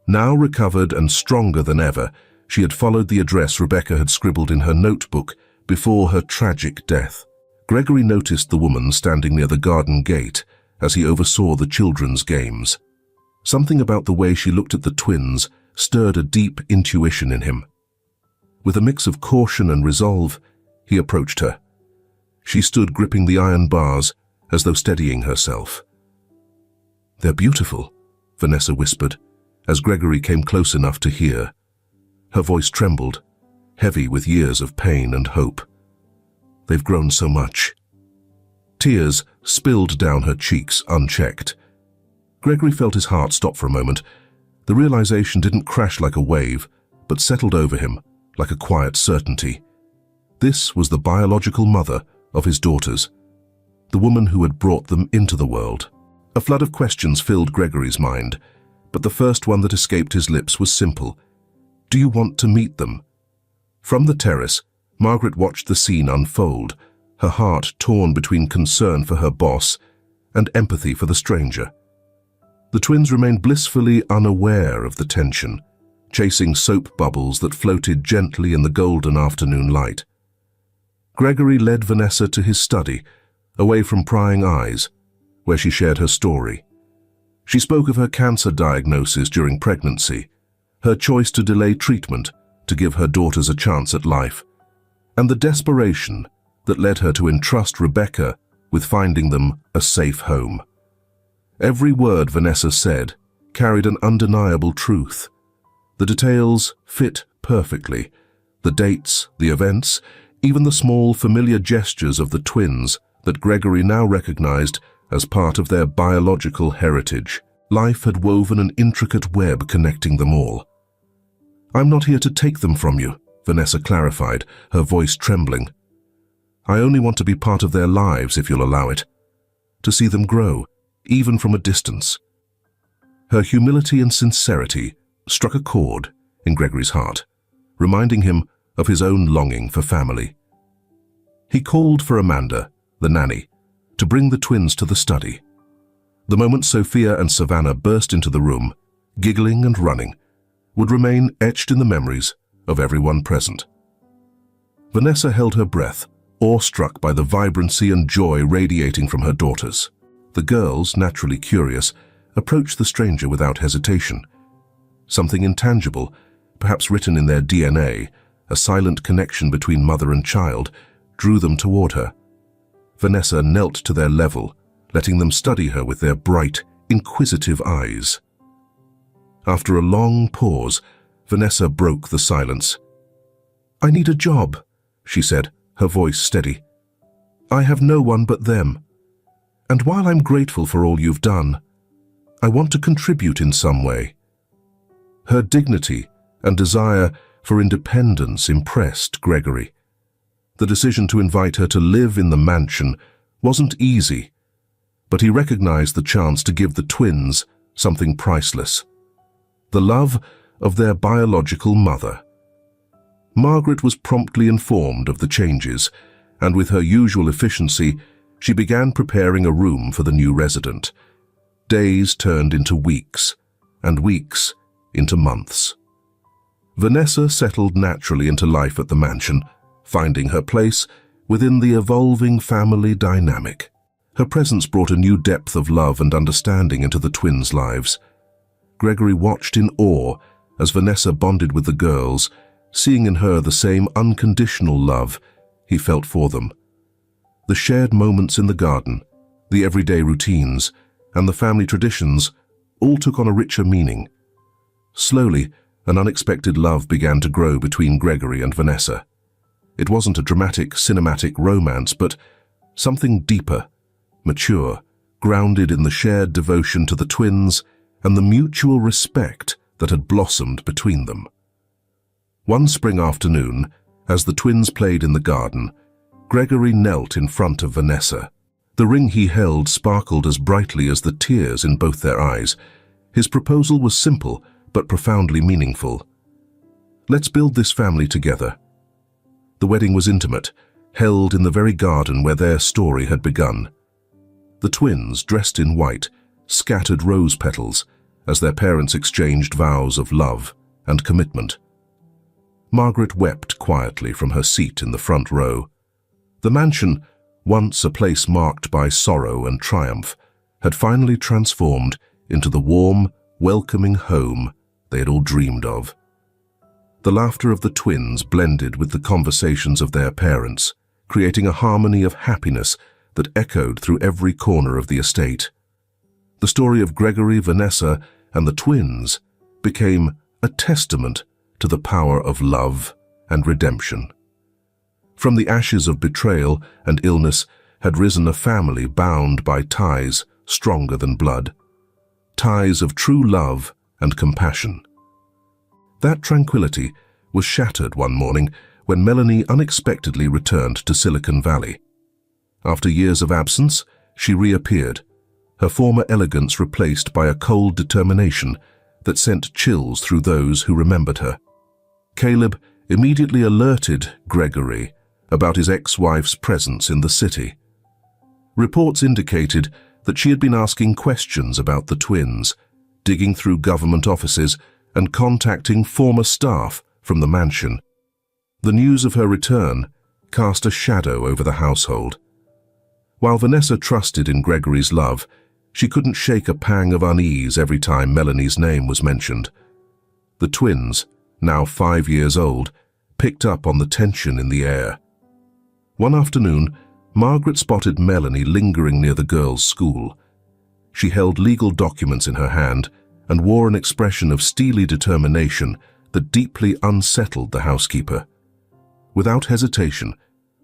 Now recovered and stronger than ever, she had followed the address Rebecca had scribbled in her notebook before her tragic death. Gregory noticed the woman standing near the garden gate as he oversaw the children's games. Something about the way she looked at the twins stirred a deep intuition in him. With a mix of caution and resolve, he approached her. She stood gripping the iron bars as though steadying herself. "They're beautiful," Vanessa whispered, as Gregory came close enough to hear. Her voice trembled, heavy with years of pain and hope. "They've grown so much." Tears spilled down her cheeks unchecked. Gregory felt his heart stop for a moment. The realization didn't crash like a wave, but settled over him like a quiet certainty. This was the biological mother of his daughters, the woman who had brought them into the world. A flood of questions filled Gregory's mind, but the first one that escaped his lips was simple. "Do you want to meet them?" From the terrace, Margaret watched the scene unfold, her heart torn between concern for her boss and empathy for the stranger. The twins remained blissfully unaware of the tension, chasing soap bubbles that floated gently in the golden afternoon light. Gregory led Vanessa to his study, away from prying eyes, where she shared her story. She spoke of her cancer diagnosis during pregnancy, her choice to delay treatment to give her daughters a chance at life, and the desperation that led her to entrust Rebecca with finding them a safe home. Every word Vanessa said carried an undeniable truth. The details fit perfectly. The dates, the events, even the small familiar gestures of the twins that Gregory now recognized as part of their biological heritage. Life had woven an intricate web connecting them all. "I'm not here to take them from you," Vanessa clarified, her voice trembling. "I only want to be part of their lives, if you'll allow it. To see them grow, even from a distance." Her humility and sincerity struck a chord in Gregory's heart, reminding him of his own longing for family. He called for Amanda, the nanny, to bring the twins to the study. The moment Sophia and Savannah burst into the room, giggling and running, would remain etched in the memories of everyone present. Vanessa held her breath, awestruck by the vibrancy and joy radiating from her daughters. The girls, naturally curious, approached the stranger without hesitation. Something intangible, perhaps written in their DNA, a silent connection between mother and child, drew them toward her. Vanessa knelt to their level, letting them study her with their bright, inquisitive eyes. After a long pause, Vanessa broke the silence. "I need a job," she said, her voice steady. "I have no one but them. And while I'm grateful for all you've done, I want to contribute in some way." Her dignity and desire for independence impressed Gregory. The decision to invite her to live in the mansion wasn't easy, but he recognized the chance to give the twins something priceless: the love of their biological mother. Margaret was promptly informed of the changes, and with her usual efficiency, she began preparing a room for the new resident. Days turned into weeks, and weeks into months. Vanessa settled naturally into life at the mansion, finding her place within the evolving family dynamic. Her presence brought a new depth of love and understanding into the twins' lives. Gregory watched in awe As Vanessa bonded with the girls, seeing in her the same unconditional love he felt for them. The shared moments in the garden, the everyday routines, and the family traditions all took on a richer meaning. Slowly, an unexpected love began to grow between Gregory and Vanessa. It wasn't a dramatic, cinematic romance, but something deeper, mature, grounded in the shared devotion to the twins and the mutual respect that had blossomed between them. One spring afternoon, as the twins played in the garden, Gregory knelt in front of Vanessa. The ring he held sparkled as brightly as the tears in both their eyes. His proposal was simple, but profoundly meaningful. "Let's build this family together." The wedding was intimate, held in the very garden where their story had begun. The twins, dressed in white, scattered rose petals as their parents exchanged vows of love and commitment. Margaret wept quietly from her seat in the front row. The mansion, once a place marked by sorrow and triumph, had finally transformed into the warm, welcoming home they had all dreamed of. The laughter of the twins blended with the conversations of their parents, creating a harmony of happiness that echoed through every corner of the estate. The story of Gregory, Vanessa, and the twins became a testament to the power of love and redemption. From the ashes of betrayal and illness had risen a family bound by ties stronger than blood, ties of true love and compassion. That tranquility was shattered one morning when Melanie unexpectedly returned to Silicon Valley. After years of absence, she reappeared, her former elegance replaced by a cold determination that sent chills through those who remembered her. Caleb immediately alerted Gregory about his ex-wife's presence in the city. Reports indicated that she had been asking questions about the twins, digging through government offices and contacting former staff from the mansion. The news of her return cast a shadow over the household. While Vanessa trusted in Gregory's love, she couldn't shake a pang of unease every time Melanie's name was mentioned. The twins, now 5 years old, picked up on the tension in the air. One afternoon, Margaret spotted Melanie lingering near the girls' school. She held legal documents in her hand and wore an expression of steely determination that deeply unsettled the housekeeper. Without hesitation,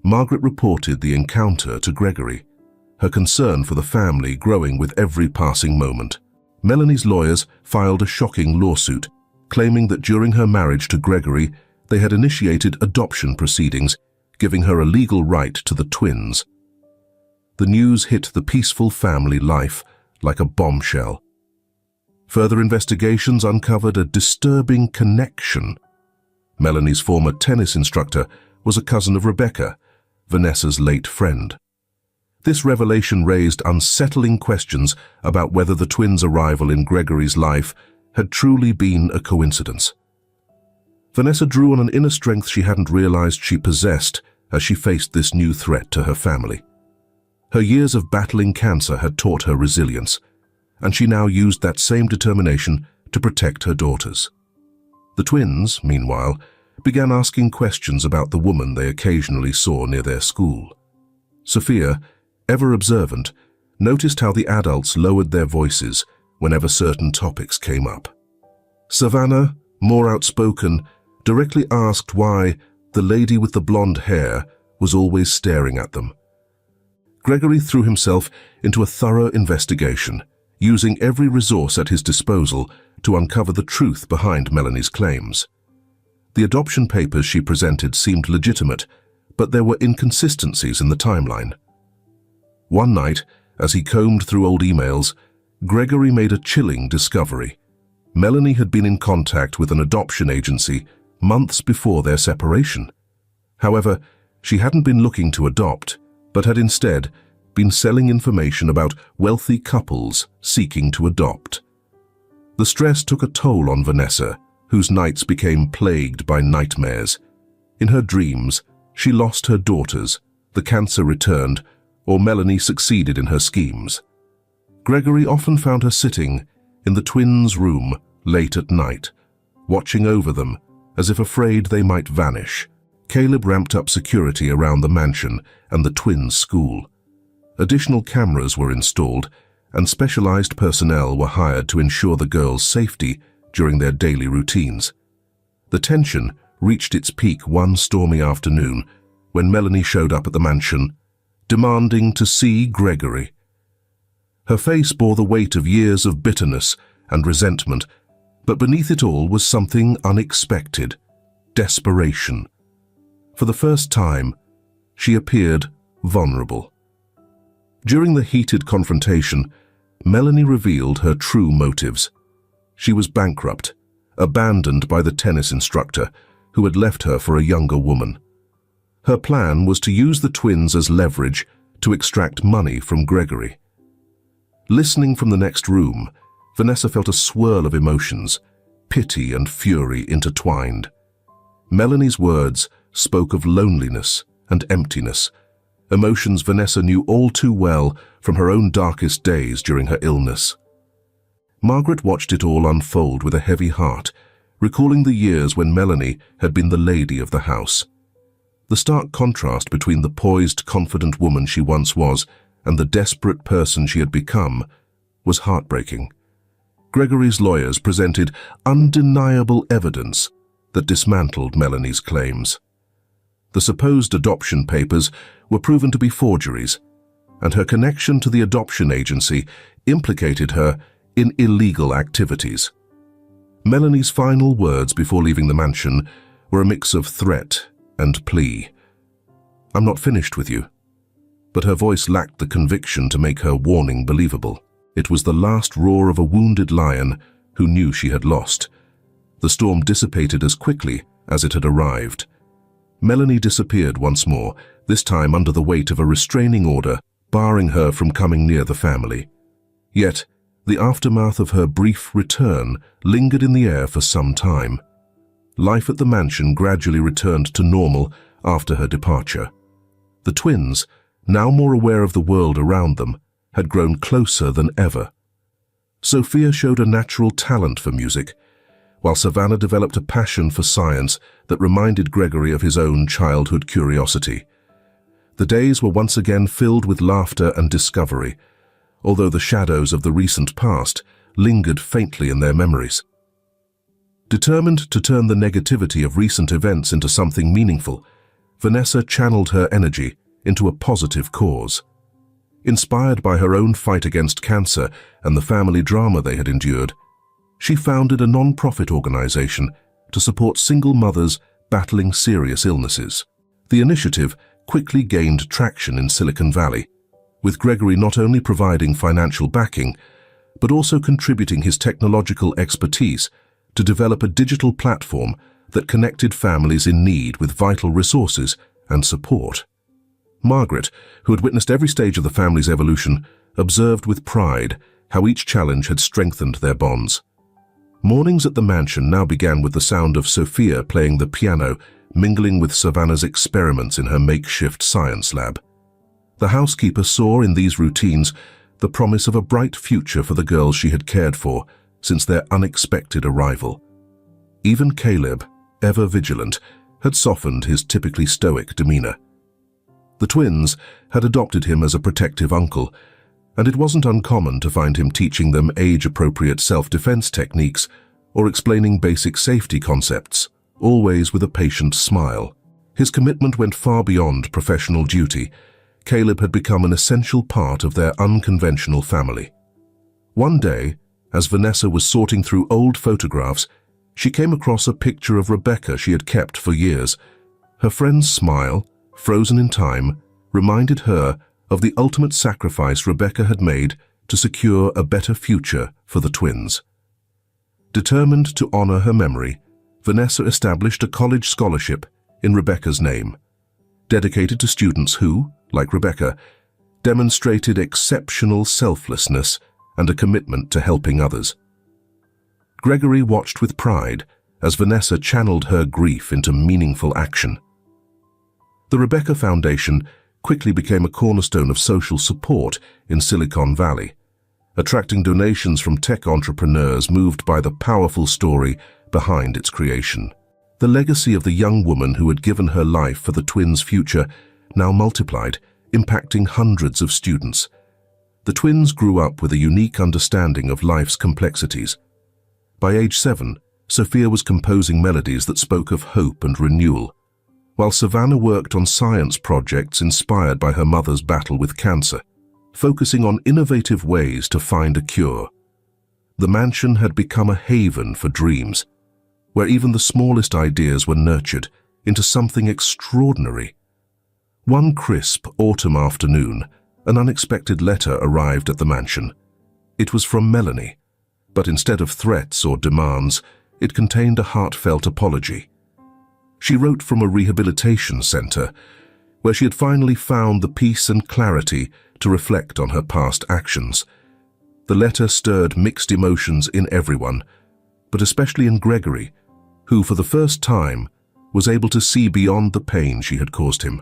Margaret reported the encounter to Gregory, her concern for the family growing with every passing moment. Melanie's lawyers filed a shocking lawsuit, claiming that during her marriage to Gregory, they had initiated adoption proceedings, giving her a legal right to the twins. The news hit the peaceful family life like a bombshell. Further investigations uncovered a disturbing connection. Melanie's former tennis instructor was a cousin of Rebecca, Vanessa's late friend. This revelation raised unsettling questions about whether the twins' arrival in Gregory's life had truly been a coincidence. Vanessa drew on an inner strength she hadn't realized she possessed as she faced this new threat to her family. Her years of battling cancer had taught her resilience, and she now used that same determination to protect her daughters. The twins, meanwhile, began asking questions about the woman they occasionally saw near their school. Sophia, ever observant, noticed how the adults lowered their voices whenever certain topics came up. Savannah, more outspoken, directly asked why the lady with the blonde hair was always staring at them. Gregory threw himself into a thorough investigation, using every resource at his disposal to uncover the truth behind Melanie's claims. The adoption papers she presented seemed legitimate, but there were inconsistencies in the timeline. One night, as he combed through old emails, Gregory made a chilling discovery. Melanie had been in contact with an adoption agency months before their separation. However, she hadn't been looking to adopt, but had instead been selling information about wealthy couples seeking to adopt. The stress took a toll on Vanessa, whose nights became plagued by nightmares. In her dreams, she lost her daughters, the cancer returned, or Melanie succeeded in her schemes. Gregory often found her sitting in the twins' room late at night, watching over them as if afraid they might vanish. Caleb ramped up security around the mansion and the twins' school. Additional cameras were installed, and specialized personnel were hired to ensure the girls' safety during their daily routines. The tension reached its peak one stormy afternoon when Melanie showed up at the mansion, demanding to see Gregory. Her face bore the weight of years of bitterness and resentment, but beneath it all was something unexpected: desperation. For the first time, she appeared vulnerable. During the heated confrontation, Melanie revealed her true motives. She was bankrupt, abandoned by the tennis instructor who had left her for a younger woman. Her plan was to use the twins as leverage to extract money from Gregory. Listening from the next room, Vanessa felt a swirl of emotions, pity and fury intertwined. Melanie's words spoke of loneliness and emptiness, emotions Vanessa knew all too well from her own darkest days during her illness. Margaret watched it all unfold with a heavy heart, recalling the years when Melanie had been the lady of the house. The stark contrast between the poised, confident woman she once was and the desperate person she had become was heartbreaking. Gregory's lawyers presented undeniable evidence that dismantled Melanie's claims. The supposed adoption papers were proven to be forgeries, and her connection to the adoption agency implicated her in illegal activities. Melanie's final words before leaving the mansion were a mix of threat and plea. "I'm not finished with you." But her voice lacked the conviction to make her warning believable. It was the last roar of a wounded lion who knew she had lost. The storm dissipated as quickly as it had arrived. Melanie disappeared once more, this time under the weight of a restraining order barring her from coming near the family. Yet, the aftermath of her brief return lingered in the air for some time. Life at the mansion gradually returned to normal after her departure. The twins, now more aware of the world around them, had grown closer than ever. Sophia showed a natural talent for music, while Savannah developed a passion for science that reminded Gregory of his own childhood curiosity. The days were once again filled with laughter and discovery, although the shadows of the recent past lingered faintly in their memories. Determined to turn the negativity of recent events into something meaningful, Vanessa channeled her energy into a positive cause. Inspired by her own fight against cancer and the family drama they had endured, she founded a non-profit organization to support single mothers battling serious illnesses. The initiative quickly gained traction in Silicon Valley, with Gregory not only providing financial backing, but also contributing his technological expertise to develop a digital platform that connected families in need with vital resources and support. Margaret, who had witnessed every stage of the family's evolution, observed with pride how each challenge had strengthened their bonds. Mornings at the mansion now began with the sound of Sophia playing the piano, mingling with Savannah's experiments in her makeshift science lab. The housekeeper saw in these routines the promise of a bright future for the girls she had cared for since their unexpected arrival. Even Caleb, ever vigilant, had softened his typically stoic demeanor. The twins had adopted him as a protective uncle, and it wasn't uncommon to find him teaching them age-appropriate self-defense techniques or explaining basic safety concepts, always with a patient smile. His commitment went far beyond professional duty. Caleb had become an essential part of their unconventional family. One day, as Vanessa was sorting through old photographs, she came across a picture of Rebecca she had kept for years. Her friend's smile, frozen in time, reminded her of the ultimate sacrifice Rebecca had made to secure a better future for the twins. Determined to honor her memory, Vanessa established a college scholarship in Rebecca's name, dedicated to students who, like Rebecca, demonstrated exceptional selflessness and a commitment to helping others. Gregory watched with pride as Vanessa channeled her grief into meaningful action. The Rebecca Foundation quickly became a cornerstone of social support in Silicon Valley, attracting donations from tech entrepreneurs moved by the powerful story behind its creation. The legacy of the young woman who had given her life for the twins' future now multiplied, impacting hundreds of students. The twins grew up with a unique understanding of life's complexities. By age 7, Sophia was composing melodies that spoke of hope and renewal, while Savannah worked on science projects inspired by her mother's battle with cancer, focusing on innovative ways to find a cure. The mansion had become a haven for dreams, where even the smallest ideas were nurtured into something extraordinary. One crisp autumn afternoon, an unexpected letter arrived at the mansion. It was from Melanie, but instead of threats or demands, it contained a heartfelt apology. She wrote from a rehabilitation center, where she had finally found the peace and clarity to reflect on her past actions. The letter stirred mixed emotions in everyone, but especially in Gregory, who for the first time was able to see beyond the pain she had caused him.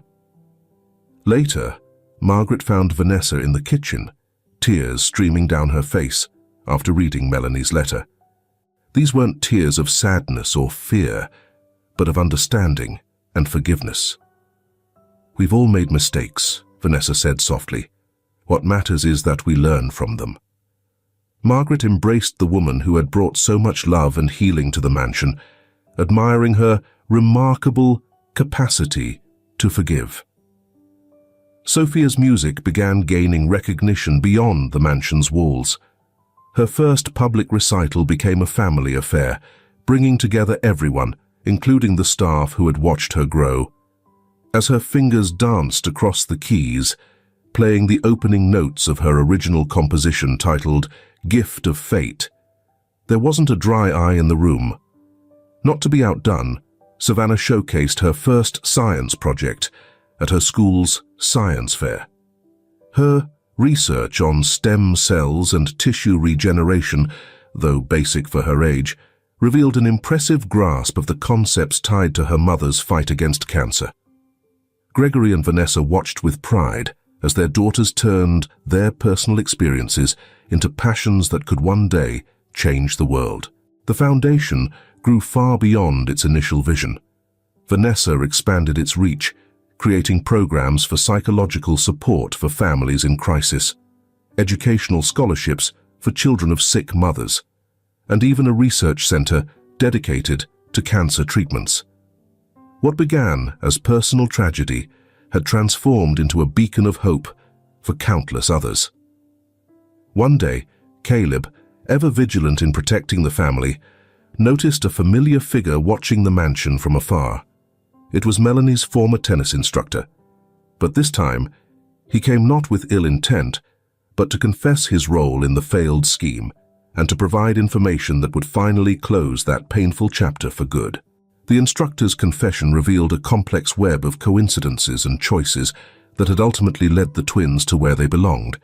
Later, Margaret found Vanessa in the kitchen, tears streaming down her face after reading Melanie's letter. These weren't tears of sadness or fear, but of understanding and forgiveness. "We've all made mistakes," Vanessa said softly. "What matters is that we learn from them." Margaret embraced the woman who had brought so much love and healing to the mansion, admiring her remarkable capacity to forgive. Sophia's music began gaining recognition beyond the mansion's walls. Her first public recital became a family affair, bringing together everyone, including the staff who had watched her grow. As her fingers danced across the keys, playing the opening notes of her original composition titled "Gift of Fate," there wasn't a dry eye in the room. Not to be outdone, Savannah showcased her first science project at her school's science fair. Her research on stem cells and tissue regeneration, though basic for her age, revealed an impressive grasp of the concepts tied to her mother's fight against cancer. Gregory and Vanessa watched with pride as their daughters turned their personal experiences into passions that could one day change the world. The foundation grew far beyond its initial vision. Vanessa expanded its reach, creating programs for psychological support for families in crisis, educational scholarships for children of sick mothers, and even a research center dedicated to cancer treatments. What began as personal tragedy had transformed into a beacon of hope for countless others. One day, Caleb, ever vigilant in protecting the family, noticed a familiar figure watching the mansion from afar. It was Melanie's former tennis instructor, but this time he came not with ill intent, but to confess his role in the failed scheme and to provide information that would finally close that painful chapter for good. The instructor's confession revealed a complex web of coincidences and choices that had ultimately led the twins to where they belonged.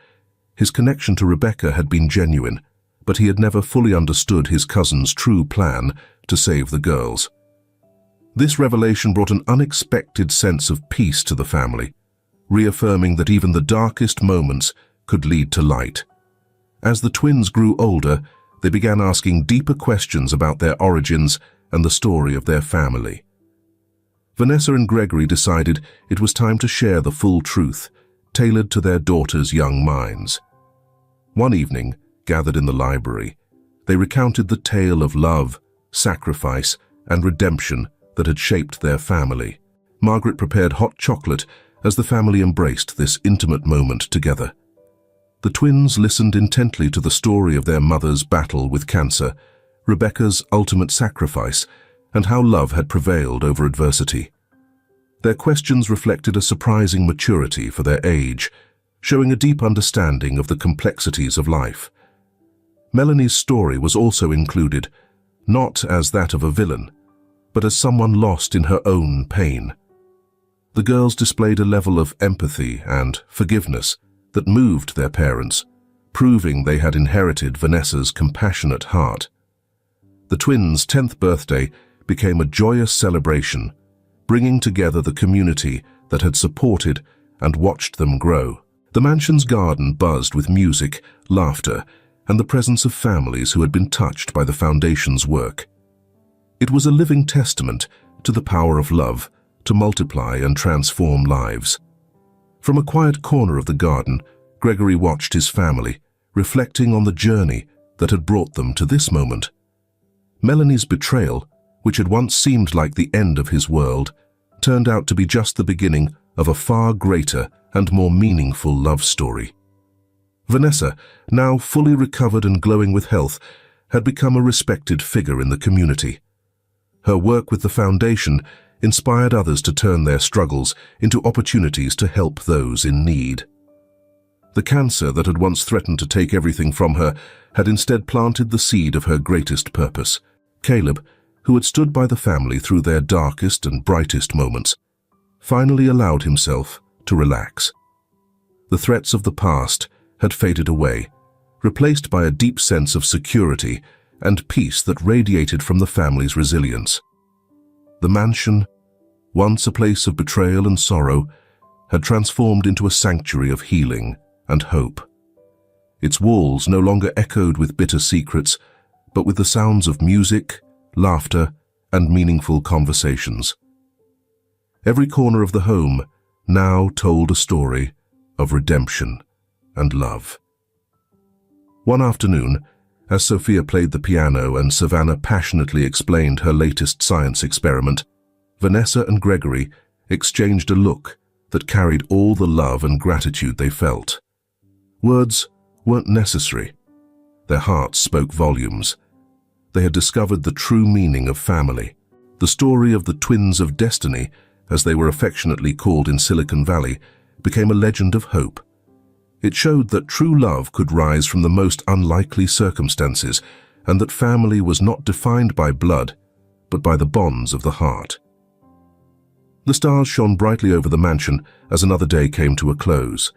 His connection to Rebecca had been genuine, but he had never fully understood his cousin's true plan to save the girls. This revelation brought an unexpected sense of peace to the family, reaffirming that even the darkest moments could lead to light. As the twins grew older, they began asking deeper questions about their origins and the story of their family. Vanessa and Gregory decided it was time to share the full truth, tailored to their daughters' young minds. One evening, gathered in the library, they recounted the tale of love, sacrifice, and redemption that had shaped their family. Margaret prepared hot chocolate as the family embraced this intimate moment together. The twins listened intently to the story of their mother's battle with cancer, Rebecca's ultimate sacrifice, and how love had prevailed over adversity. Their questions reflected a surprising maturity for their age, showing a deep understanding of the complexities of life. Melanie's story was also included, not as that of a villain, but as someone lost in her own pain. The girls displayed a level of empathy and forgiveness that moved their parents, proving they had inherited Vanessa's compassionate heart. The twins' 10th birthday became a joyous celebration, bringing together the community that had supported and watched them grow. The mansion's garden buzzed with music, laughter, and the presence of families who had been touched by the foundation's work. It was a living testament to the power of love to multiply and transform lives. From a quiet corner of the garden, Gregory watched his family, reflecting on the journey that had brought them to this moment. Melanie's betrayal, which had once seemed like the end of his world, turned out to be just the beginning of a far greater and more meaningful love story. Vanessa, now fully recovered and glowing with health, had become a respected figure in the community. Her work with the foundation inspired others to turn their struggles into opportunities to help those in need. The cancer that had once threatened to take everything from her had instead planted the seed of her greatest purpose. Caleb, who had stood by the family through their darkest and brightest moments, finally allowed himself to relax. The threats of the past had faded away, replaced by a deep sense of security and peace that radiated from the family's resilience. The mansion, once a place of betrayal and sorrow, had transformed into a sanctuary of healing and hope. Its walls no longer echoed with bitter secrets, but with the sounds of music, laughter, and meaningful conversations. Every corner of the home now told a story of redemption and love. One afternoon, as Sophia played the piano and Savannah passionately explained her latest science experiment, Vanessa and Gregory exchanged a look that carried all the love and gratitude they felt. Words weren't necessary. Their hearts spoke volumes. They had discovered the true meaning of family. The story of the twins of destiny, as they were affectionately called in Silicon Valley, became a legend of hope. It showed that true love could rise from the most unlikely circumstances, and that family was not defined by blood, but by the bonds of the heart. The stars shone brightly over the mansion as another day came to a close.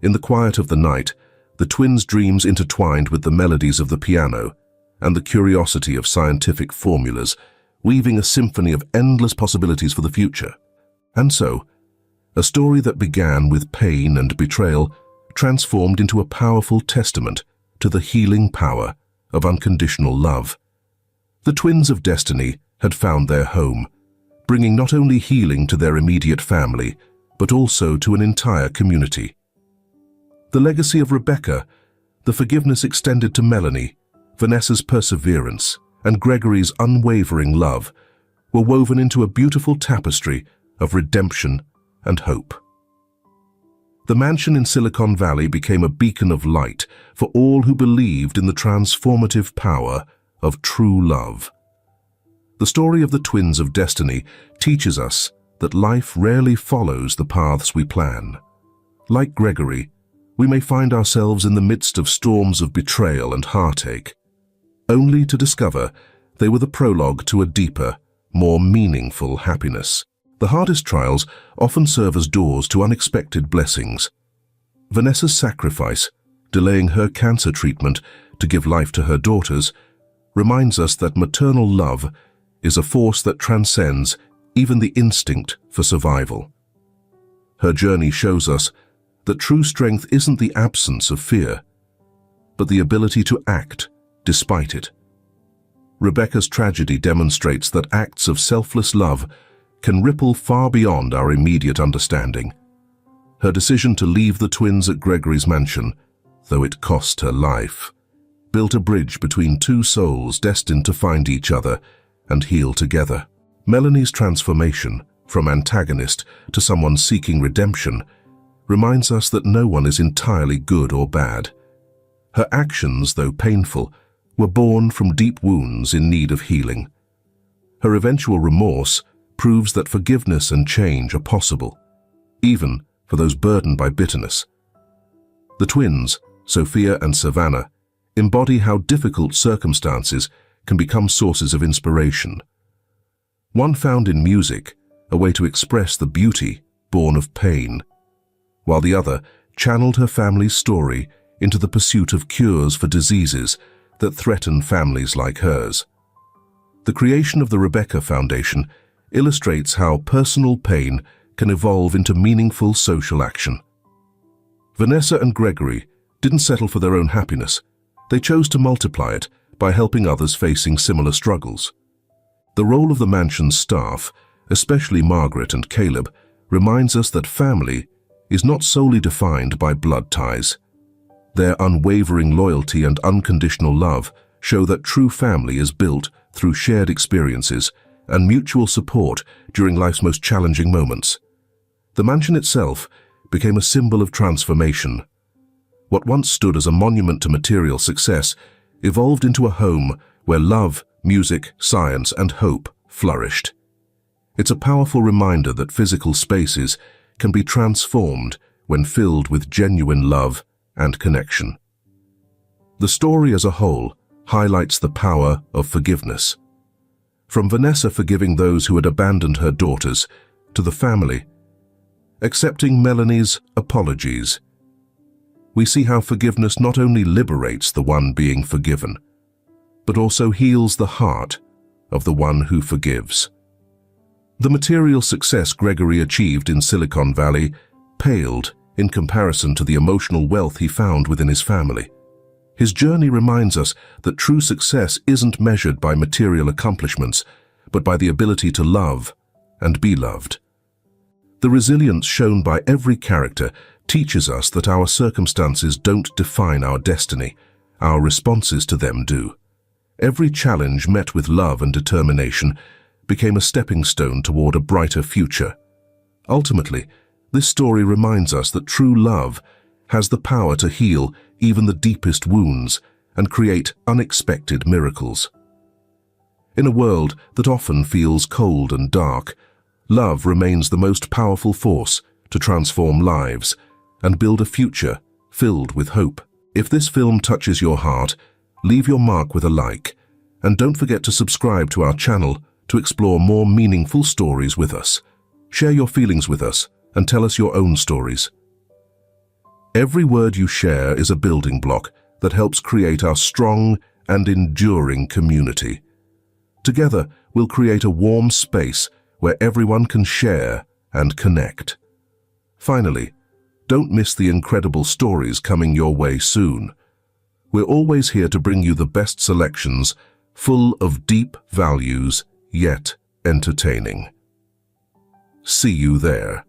In the quiet of the night, the twins' dreams intertwined with the melodies of the piano and the curiosity of scientific formulas, weaving a symphony of endless possibilities for the future. And so, a story that began with pain and betrayal transformed into a powerful testament to the healing power of unconditional love. The twins of destiny had found their home, bringing not only healing to their immediate family, but also to an entire community. The legacy of Rebecca, the forgiveness extended to Melanie, Vanessa's perseverance, and Gregory's unwavering love were woven into a beautiful tapestry of redemption and hope. The mansion in Silicon Valley became a beacon of light for all who believed in the transformative power of true love. The story of the twins of destiny teaches us that life rarely follows the paths we plan. Like Gregory, we may find ourselves in the midst of storms of betrayal and heartache, only to discover they were the prologue to a deeper, more meaningful happiness. The hardest trials often serve as doors to unexpected blessings. Vanessa's sacrifice, delaying her cancer treatment to give life to her daughters, reminds us that maternal love is a force that transcends even the instinct for survival. Her journey shows us that true strength isn't the absence of fear, but the ability to act despite it. Rebecca's tragedy demonstrates that acts of selfless love can ripple far beyond our immediate understanding. Her decision to leave the twins at Gregory's mansion, though it cost her life, built a bridge between two souls destined to find each other and heal together. Melanie's transformation from antagonist to someone seeking redemption reminds us that no one is entirely good or bad. Her actions, though painful, were born from deep wounds in need of healing. Her eventual remorse proves that forgiveness and change are possible, even for those burdened by bitterness. The twins, Sophia and Savannah, embody how difficult circumstances can become sources of inspiration. One found in music a way to express the beauty born of pain, while the other channeled her family's story into the pursuit of cures for diseases that threaten families like hers. The creation of the Rebecca Foundation illustrates how personal pain can evolve into meaningful social action. Vanessa and Gregory didn't settle for their own happiness. They chose to multiply it by helping others facing similar struggles. The role of the mansion's staff, especially Margaret and Caleb, reminds us that family is not solely defined by blood ties. Their unwavering loyalty and unconditional love show that true family is built through shared experiences and mutual support during life's most challenging moments. The mansion itself became a symbol of transformation. What once stood as a monument to material success evolved into a home where love, music, science, and hope flourished. It's a powerful reminder that physical spaces can be transformed when filled with genuine love and connection. The story as a whole highlights the power of forgiveness. From Vanessa forgiving those who had abandoned her daughters, to the family accepting Melanie's apologies, we see how forgiveness not only liberates the one being forgiven, but also heals the heart of the one who forgives. The material success Gregory achieved in Silicon Valley paled in comparison to the emotional wealth he found within his family. His journey reminds us that true success isn't measured by material accomplishments, but by the ability to love and be loved. The resilience shown by every character teaches us that our circumstances don't define our destiny, our responses to them do. Every challenge met with love and determination became a stepping stone toward a brighter future. Ultimately, this story reminds us that true love has the power to heal even the deepest wounds and create unexpected miracles. In a world that often feels cold and dark, love remains the most powerful force to transform lives and build a future filled with hope. If this film touches your heart, leave your mark with a like, and don't forget to subscribe to our channel to explore more meaningful stories with us. Share your feelings with us and tell us your own stories. Every word you share is a building block that helps create our strong and enduring community. Together, we'll create a warm space where everyone can share and connect. Finally, don't miss the incredible stories coming your way soon. We're always here to bring you the best selections, full of deep values, yet entertaining. See you there.